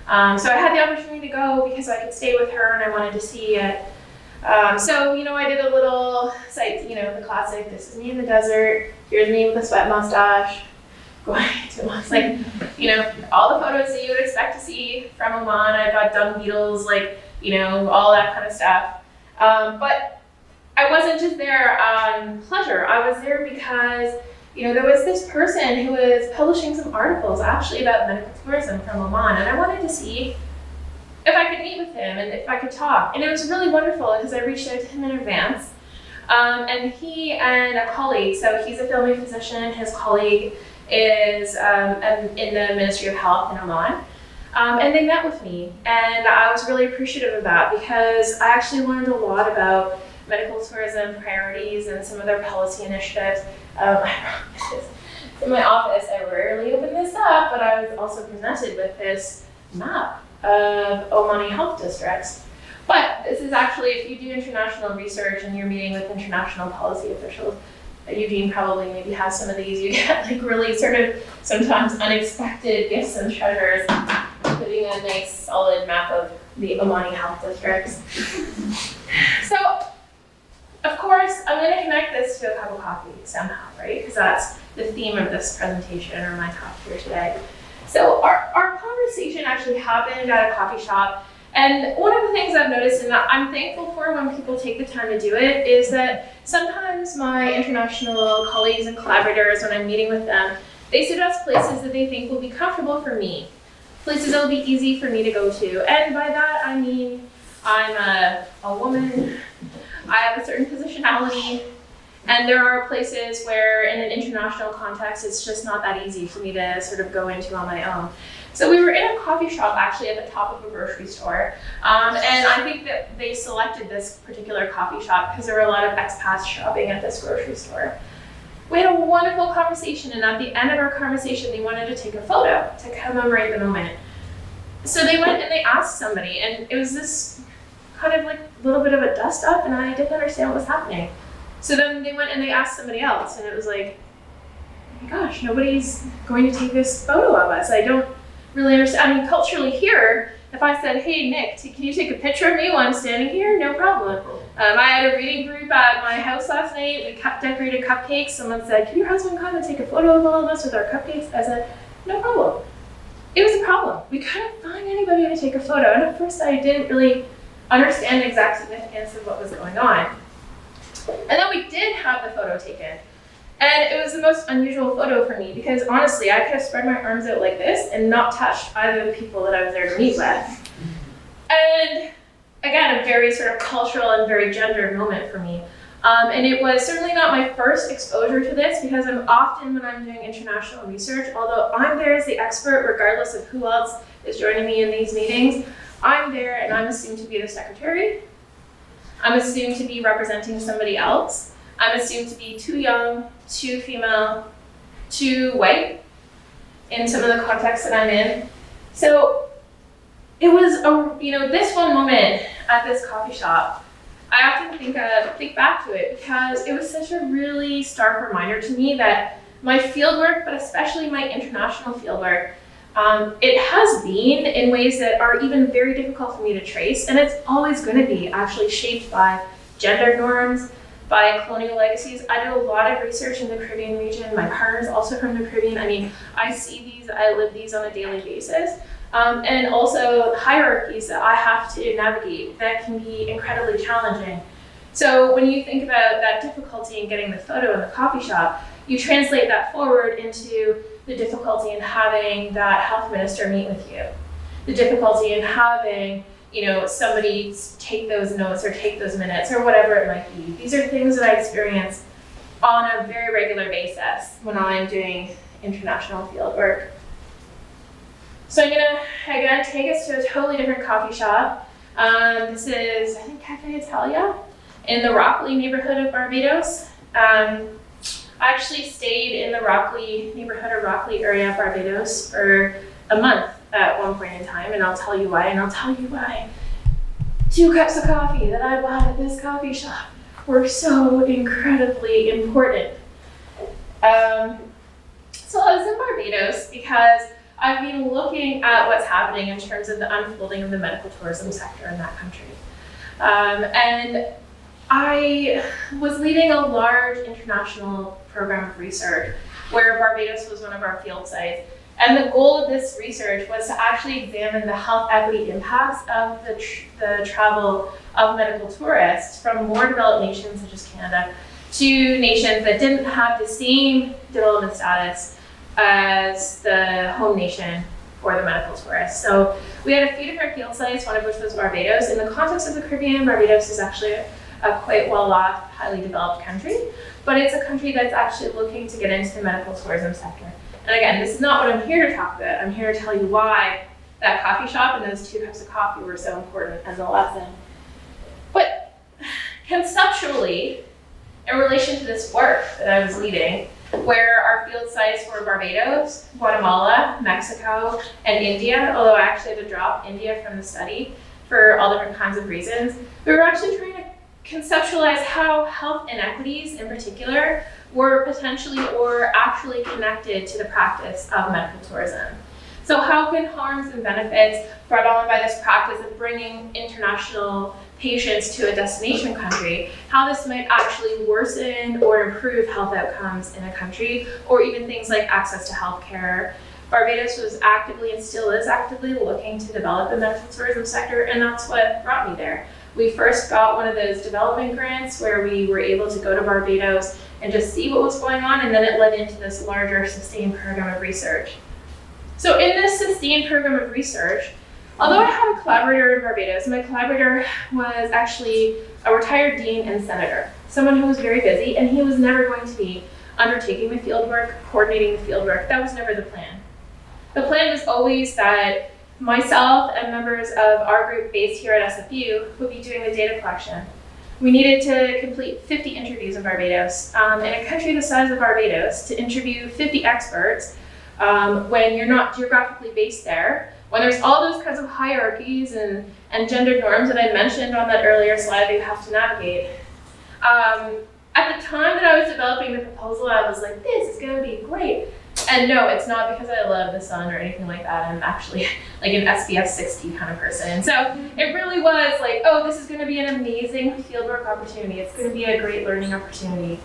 So I had the opportunity to go because I could stay with her and I wanted to see it. So, I did a little site, the classic, this is me in the desert, here's me with a sweat mustache, going to Oman, all the photos that you would expect to see from Oman. I've got dung beetles, all that kind of stuff. But I wasn't just there on pleasure. I was there because, there was this person who was publishing some articles actually about medical tourism from Oman, and I wanted to see if I could meet with him and if I could talk. And it was really wonderful because I reached out to him in advance. And he and a colleague, so he's a family physician, his colleague is in the Ministry of Health in Oman. And they met with me, and I was really appreciative of that because I actually learned a lot about medical tourism priorities and some of their policy initiatives. In my office, I rarely open this up, but I was also presented with this map of Omani health districts. But this is actually, if you do international research and you're meeting with international policy officials, Eugene probably maybe has some of these, you get really sort of sometimes unexpected gifts and treasures, including a nice solid map of the Omani health districts. So, of course, I'm going to connect this to a cup of coffee somehow, right? Because that's the theme of this presentation or my talk here today. So our conversation actually happened at a coffee shop. And one of the things I've noticed and that I'm thankful for when people take the time to do it is that sometimes my international colleagues and collaborators, when I'm meeting with them, they suggest places that they think will be comfortable for me, places that will be easy for me to go to. And by that, I mean I'm a woman, I have a certain positionality, and there are places where in an international context, it's just not that easy for me to sort of go into on my own. So we were in a coffee shop actually at the top of a grocery store. And I think that they selected this particular coffee shop because there were a lot of expats shopping at this grocery store. We had a wonderful conversation, and at the end of our conversation, they wanted to take a photo to commemorate the moment. So they went and they asked somebody, and it was this kind of like a little bit of a dust up, and I didn't understand what was happening. So then they went and they asked somebody else, and it was like, oh my gosh, nobody's going to take this photo of us. I don't really understand. I mean, culturally here, if I said, hey, Nick, can you take a picture of me while I'm standing here? No problem. I had a reading group at my house last night. We decorated cupcakes. Someone said, can your husband come and take a photo of all of us with our cupcakes? I said, no problem. It was a problem. We couldn't find anybody to take a photo. And at first I didn't really understand the exact significance of what was going on. And then we did have the photo taken. And it was the most unusual photo for me because honestly, I could have spread my arms out like this and not touched either of the people that I was there to meet with. And again, a very sort of cultural and very gendered moment for me. And it was certainly not my first exposure to this because I'm often, when I'm doing international research, although I'm there as the expert, regardless of who else is joining me in these meetings, I'm there and I'm assumed to be the secretary. I'm assumed to be representing somebody else. I'm assumed to be too young, too female, too white in some of the contexts that I'm in. So it was this one moment at this coffee shop, I often think back to it because it was such a really stark reminder to me that my fieldwork, but especially my international fieldwork, it has been in ways that are even very difficult for me to trace, and it's always going to be actually shaped by gender norms, by colonial legacies. I do a lot of research in the Caribbean region. My partner's also from the Caribbean. I mean, I see these, I live these on a daily basis. And also hierarchies that I have to navigate that can be incredibly challenging. So when you think about that difficulty in getting the photo in the coffee shop, you translate that forward into the difficulty in having that health minister meet with you, the difficulty in having somebody take those notes or take those minutes or whatever it might be. These are things that I experience on a very regular basis when I'm doing international field work. So I'm gonna, again, take us to a totally different coffee shop. This is, I think, Cafe Italia in the Rockley neighborhood of Barbados. I actually stayed in the Rockley neighborhood or Rockley area of Barbados for a month at one point in time, and I'll tell you why, and I'll tell you why 2 cups of coffee that I bought at this coffee shop were so incredibly important. So I was in Barbados because I've been looking at what's happening in terms of the unfolding of the medical tourism sector in that country. And I was leading a large international program of research where Barbados was one of our field sites. And the goal of this research was to actually examine the health equity impacts of the travel of medical tourists from more developed nations such as Canada to nations that didn't have the same development status as the home nation for the medical tourists. So we had a few different field sites, one of which was Barbados. In the context of the Caribbean, Barbados is actually a quite well-off, highly developed country, but it's a country that's actually looking to get into the medical tourism sector. And again, this is not what I'm here to talk about. I'm here to tell you why that coffee shop and those 2 cups of coffee were so important as a lesson. But conceptually, in relation to this work that I was leading, where our field sites were Barbados, Guatemala, Mexico, and India, although I actually had to drop India from the study for all different kinds of reasons, we were actually trying to conceptualize how health inequities in particular were potentially or actually connected to the practice of medical tourism. So how can harms and benefits brought on by this practice of bringing international patients to a destination country, how this might actually worsen or improve health outcomes in a country, or even things like access to healthcare. Barbados was actively and still is actively looking to develop the medical tourism sector, and that's what brought me there. We first got one of those development grants where we were able to go to Barbados and just see what was going on, and then it led into this larger sustained program of research. So in this sustained program of research, Although I had a collaborator in Barbados, my collaborator was actually a retired dean and senator, someone who was very busy, and he was never going to be undertaking the fieldwork, coordinating the fieldwork. That was never the plan. The plan was always that myself and members of our group based here at SFU would be doing the data collection. We needed to complete 50 interviews in Barbados. In a country the size of Barbados, to interview 50 experts when you're not geographically based there, when there's all those kinds of hierarchies and gender norms that I mentioned on that earlier slide that you have to navigate. At the time that I was developing the proposal, I was like, this is gonna be great. And no, it's not because I love the sun or anything like that. I'm actually like an SPF 60 kind of person. So it really was like, oh, this is gonna be an amazing fieldwork opportunity. It's gonna be a great learning opportunity.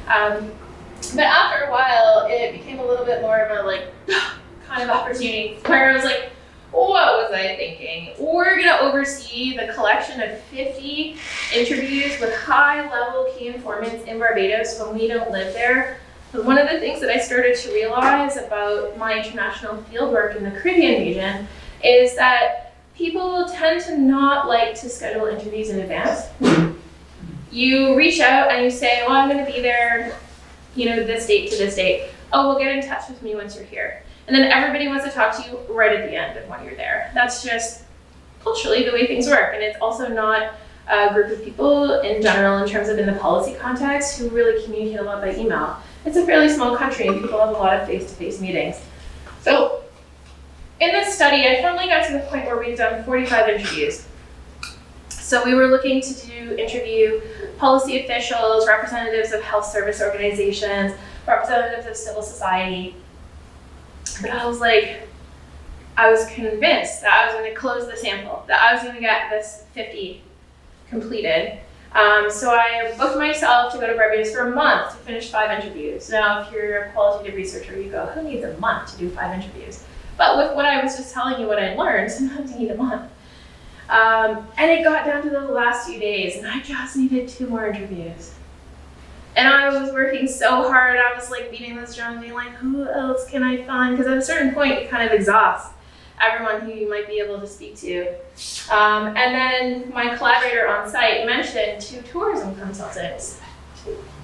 But after a while, it became a little bit more of a like kind of opportunity where I was like, what was I thinking? We're gonna oversee the collection of 50 interviews with high-level key informants in Barbados when we don't live there. But one of the things that I started to realize about my international fieldwork in the Caribbean region is that people tend to not like to schedule interviews in advance. You reach out and you say, well, I'm gonna be there, this date to this date. Oh, well, get in touch with me once you're here. And then everybody wants to talk to you right at the end of when you're there. That's just culturally the way things work. And it's also not a group of people in general, in terms of in the policy context, who really communicate a lot by email. It's a fairly small country and people have a lot of face-to-face meetings. So in this study, I finally got to the point where we'd done 45 interviews. So we were looking to interview policy officials, representatives of health service organizations, representatives of civil society. But I was convinced that I was going to close the sample, that I was going to get this 50 completed. So I booked myself to go to Barbados for a month to finish 5 interviews. Now, if you're a qualitative researcher, you go, who needs a month to do 5 interviews? But with what I was just telling you what I learned, sometimes you need a month. And it got down to the last few days, and I just needed 2 more interviews. And I was working so hard, I was like beating this drum, being like, who else can I find? Because at a certain point, you kind of exhaust everyone who you might be able to speak to. And then my collaborator on site mentioned 2 tourism consultants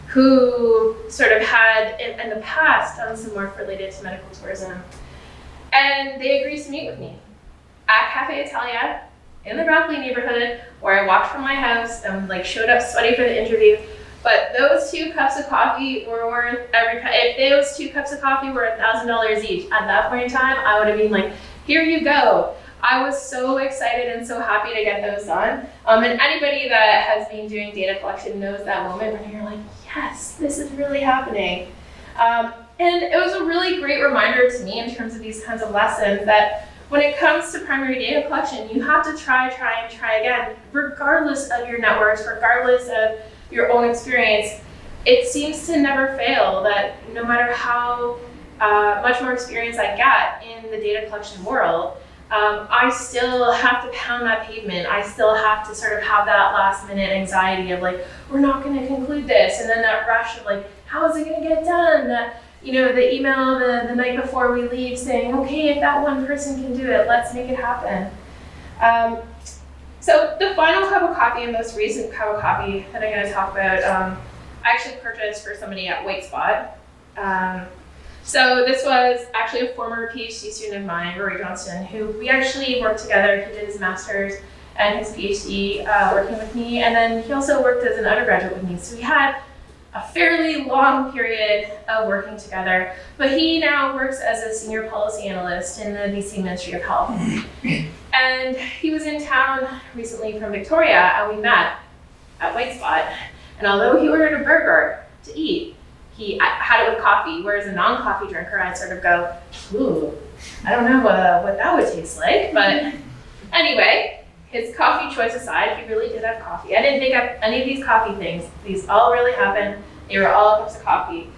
who sort of had, in the past, done some work related to medical tourism. And they agreed to meet with me at Cafe Italia in the Rockley neighborhood, where I walked from my house and showed up sweaty for the interview. But those 2 cups of coffee were worth every penny. If those 2 cups of coffee were $1,000 each, at that point in time, I would have been like, here you go. I was so excited and so happy to get those done. And anybody that has been doing data collection knows that moment when you're like, yes, this is really happening. And it was a really great reminder to me in terms of these kinds of lessons that when it comes to primary data collection, you have to try again, regardless of your networks, regardless of your own experience. It seems to never fail that no matter how much more experience I get in the data collection world, I still have to pound that pavement. I still have to sort of have that last minute anxiety of we're not going to conclude this. And then that rush of how is it going to get done? The email the night before we leave saying, okay, if that one person can do it, let's make it happen. So the final cup of coffee and most recent cup of coffee that I'm going to talk about, I actually purchased for somebody at White Spot. So this was actually a former PhD student of mine, Rory Johnston, who we actually worked together. He did his master's and his PhD working with me, and then he also worked as an undergraduate with me. So we had a fairly long period of working together, but he now works as a senior policy analyst in the BC Ministry of Health. And he was in town recently from Victoria, and we met at White Spot. And although he ordered a burger to eat, he had it with coffee, whereas a non-coffee drinker, I'd sort of go, ooh, I don't know what that would taste like. But anyway, his coffee choice aside, he really did have coffee. I didn't make up any of these coffee things. These all really happened. They were all cups of coffee.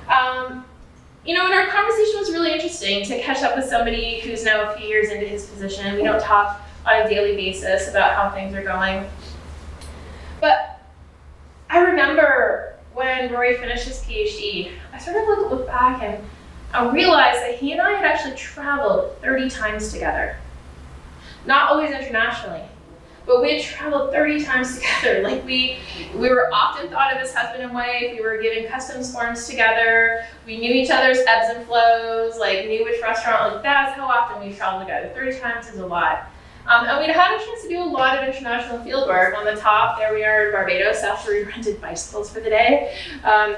And our conversation was really interesting to catch up with somebody who's now a few years into his position. We don't talk on a daily basis about how things are going. But I remember when Rory finished his PhD, I sort of looked back and I realized that he and I had actually traveled 30 times together. not always internationally. But we had traveled 30 times together. Like we were often thought of as husband and wife. We were given customs forms together. We knew each other's ebbs and flows, like knew which restaurant, like that's how often we traveled together. 30 times is a lot. And we'd had a chance to do a lot of international field work. On the top, there we are in Barbados after we rented bicycles for the day.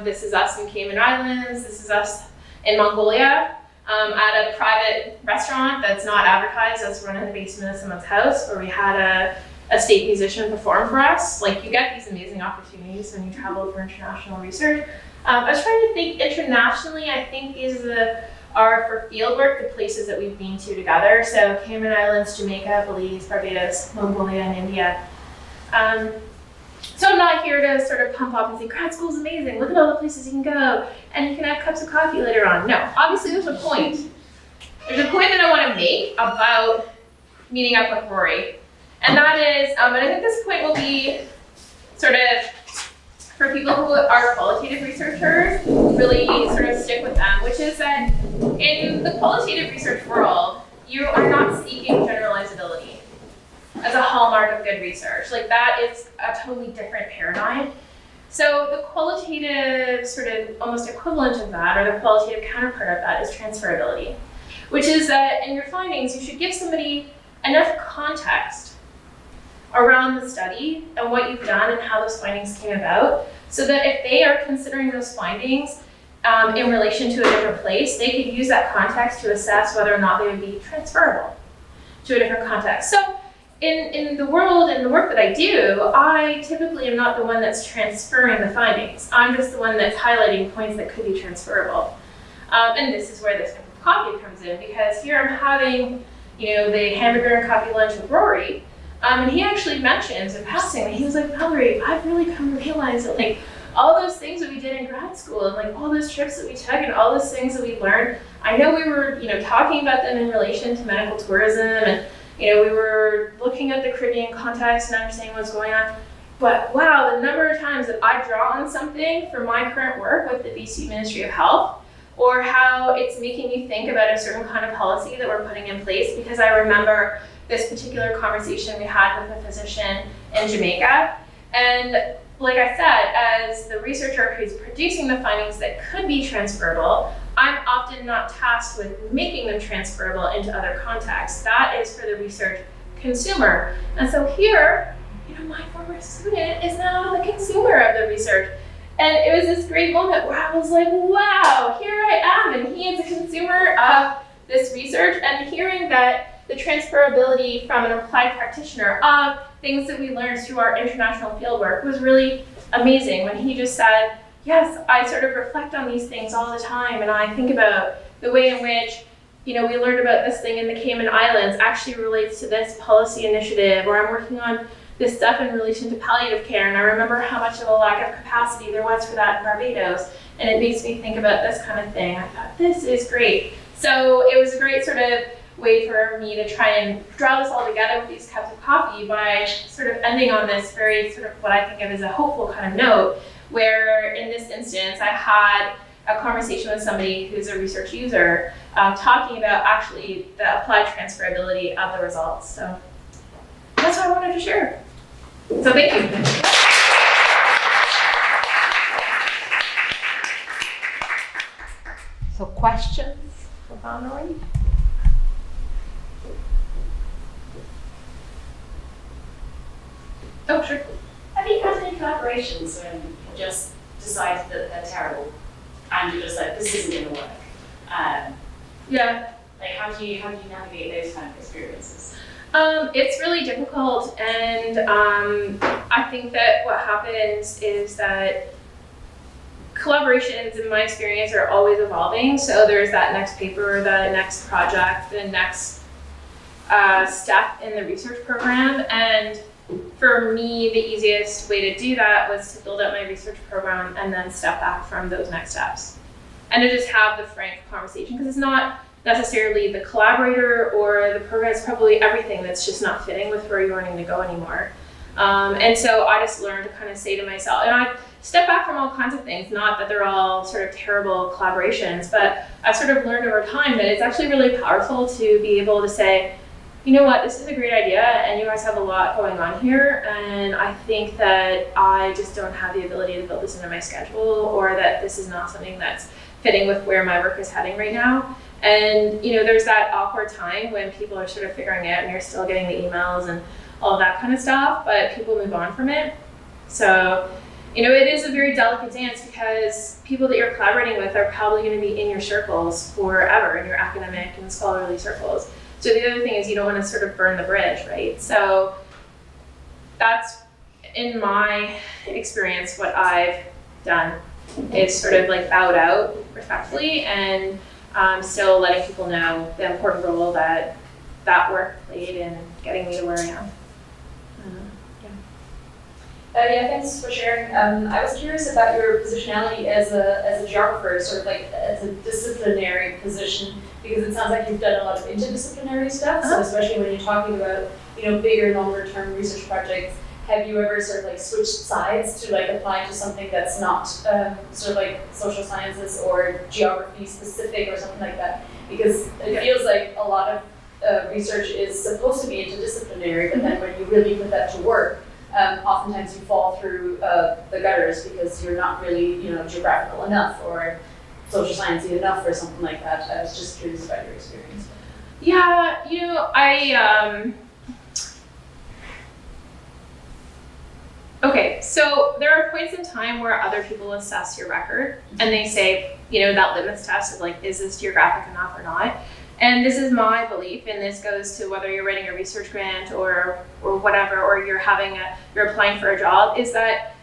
This is us in Cayman Islands. This is us in Mongolia at a private restaurant that's not advertised, that's run in the basement of someone's house, where we had a state musician perform for us. Like, you get these amazing opportunities when you travel for international research. I was trying to think internationally. I think these are for fieldwork, the places that we've been to together. So Cayman Islands, Jamaica, Belize, Barbados, Mongolia, and India. So I'm not here to sort of pump up and say, grad school's amazing, look at all the places you can go, and you can have cups of coffee later on. No, obviously there's a point. There's a point that I want to make about meeting up with Rory. And that is, and I think this point will be sort of, for people who are qualitative researchers, really sort of stick with them, which is that in the qualitative research world, you are not seeking generalizability as a hallmark of good research. Like, that is a totally different paradigm. So the qualitative sort of almost equivalent of that, or the qualitative counterpart of that, is transferability, which is that in your findings, you should give somebody enough context around the study and what you've done and how those findings came about, so that if they are considering those findings in relation to a different place, they could use that context to assess whether or not they would be transferable to a different context. So in the world and the work that I do, I typically am not the one that's transferring the findings. I'm just the one that's highlighting points that could be transferable. And this is where this cup of coffee comes in, because here I'm having, the hamburger and coffee lunch with Rory. And he actually mentions in passing that he was like, Valorie, I've really come to realize that, like, all those things that we did in grad school and like all those trips that we took and all those things that we learned, I know we were, talking about them in relation to medical tourism, and, we were looking at the Caribbean context and understanding what's going on. But wow, the number of times that I draw on something for my current work with the BC Ministry of Health, or how it's making me think about a certain kind of policy that we're putting in place, because I remember this particular conversation we had with a physician in Jamaica. And like I said, as the researcher who's producing the findings that could be transferable, I'm often not tasked with making them transferable into other contexts. That is for the research consumer. And so here, my former student is now the consumer of the research. And it was this great moment where I was like, wow, here I am, and he is a consumer of this research, and hearing that the transferability from an applied practitioner of things that we learned through our international fieldwork was really amazing. When he just said, yes, I sort of reflect on these things all the time, and I think about the way in which, we learned about this thing in the Cayman Islands actually relates to this policy initiative, or I'm working on this stuff in relation to palliative care, and I remember how much of a lack of capacity there was for that in Barbados, and it makes me think about this kind of thing. I thought, this is great. So it was a great sort of way for me to try and draw this all together with these cups of coffee by sort of ending on this very sort of what I think of as a hopeful kind of note, where in this instance I had a conversation with somebody who's a research user talking about actually the applied transferability of the results. So that's what I wanted to share. So thank you. So questions for Valorie? Oh, sure. Have you had any collaborations when you just decided that they're terrible and you're just like, this isn't going to work? Yeah. Like, how do you navigate those kind of experiences? It's really difficult, and I think that what happens is that collaborations, in my experience, are always evolving. So there's that next paper, the next project, the next step in the research program, and for me, the easiest way to do that was to build out my research program and then step back from those next steps. And to just have the frank conversation, because it's not necessarily the collaborator or the program, it's probably everything that's just not fitting with where you're wanting to go anymore. And so I just learned to kind of say to myself, and I step back from all kinds of things, not that they're all sort of terrible collaborations, but I've sort of learned over time that it's actually really powerful to be able to say, you know what, this is a great idea and you guys have a lot going on here, and I think that I just don't have the ability to build this into my schedule, or that this is not something that's fitting with where my work is heading right now. And there's that awkward time when people are sort of figuring out and you're still getting the emails and all of that kind of stuff, but people move on from it. So it is a very delicate dance, because people that you're collaborating with are probably going to be in your circles forever, in your academic and scholarly circles. So the other thing is, you don't want to sort of burn the bridge, right? So that's, in my experience, what I've done is sort of like bowed out respectfully, and still letting people know the important role that work played in getting me to where I am. Yeah, thanks for sharing. I was curious about your positionality as a geographer, sort of like as a disciplinary position, because it sounds like you've done a lot of interdisciplinary stuff. So especially when you're talking about bigger, longer term research projects, have you ever sort of like switched sides to like apply to something that's not sort of like social sciences or geography specific or something like that? Because it feels like a lot of research is supposed to be interdisciplinary, but then when you really put that to work, oftentimes you fall through the gutters because you're not really, geographical enough or social sciencey enough or something like that. I was just curious about your experience. Yeah, okay, so there are points in time where other people assess your record and they say, that litmus test of like, is this geographic enough or not? And this is my belief, and this goes to whether you're writing a research grant or whatever, or you're applying for a job, is that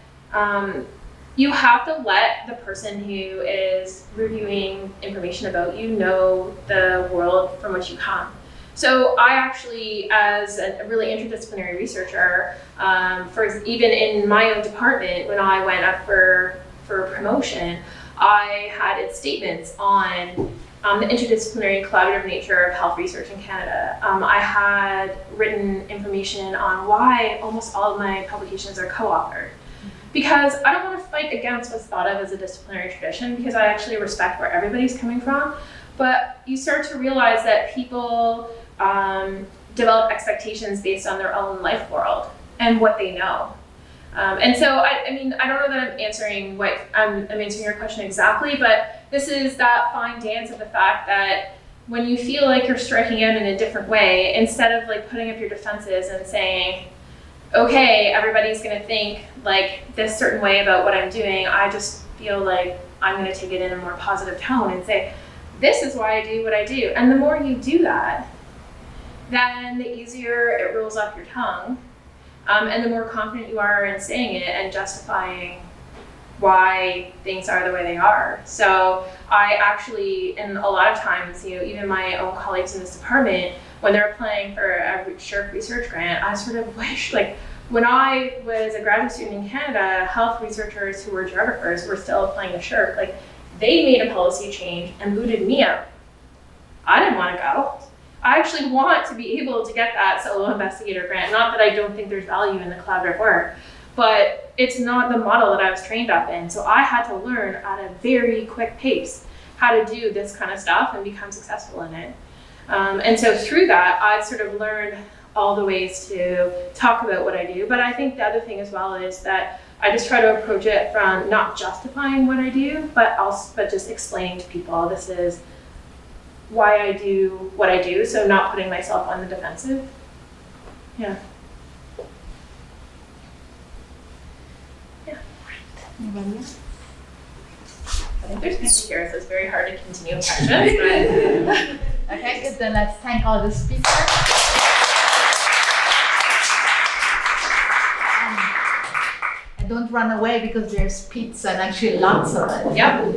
you have to let the person who is reviewing information about you know the world from which you come. So I actually, as a really interdisciplinary researcher, even in my own department, when I went up for promotion, I had statements on the interdisciplinary and collaborative nature of health research in Canada. I had written information on why almost all of my publications are co-authored. Because I don't want to fight against what's thought of as a disciplinary tradition, because I actually respect where everybody's coming from. But you start to realize that people develop expectations based on their own life world and what they know. And so, I don't know that I'm answering I'm answering your question exactly, but this is that fine dance of the fact that when you feel like you're striking out in a different way, instead of like putting up your defenses and saying, okay, everybody's going to think like this certain way about what I'm doing, I just feel like I'm going to take it in a more positive tone and say, this is why I do what I do. And the more you do that, then the easier it rolls off your tongue. And the more confident you are in saying it and justifying why things are the way they are. So I actually, and a lot of times, even my own colleagues in this department, when they're applying for a SHRC research grant, I sort of wish, like, when I was a graduate student in Canada, health researchers who were geographers were still applying to SHRC. Like, they made a policy change and booted me out. I didn't want to go. I actually want to be able to get that solo investigator grant. Not that I don't think there's value in the collaborative work, but it's not the model that I was trained up in. So I had to learn at a very quick pace how to do this kind of stuff and become successful in it. And so through that, I've sort of learned all the ways to talk about what I do. But I think the other thing as well is that I just try to approach it from not justifying what I do, but just explaining to people, this is why I do what I do, so not putting myself on the defensive. Yeah. Anybody else? I think there's people here, so it's very hard to continue questions. But Okay, good. Then let's thank all the speakers. And don't run away because there's pizza and actually lots of it. Yep.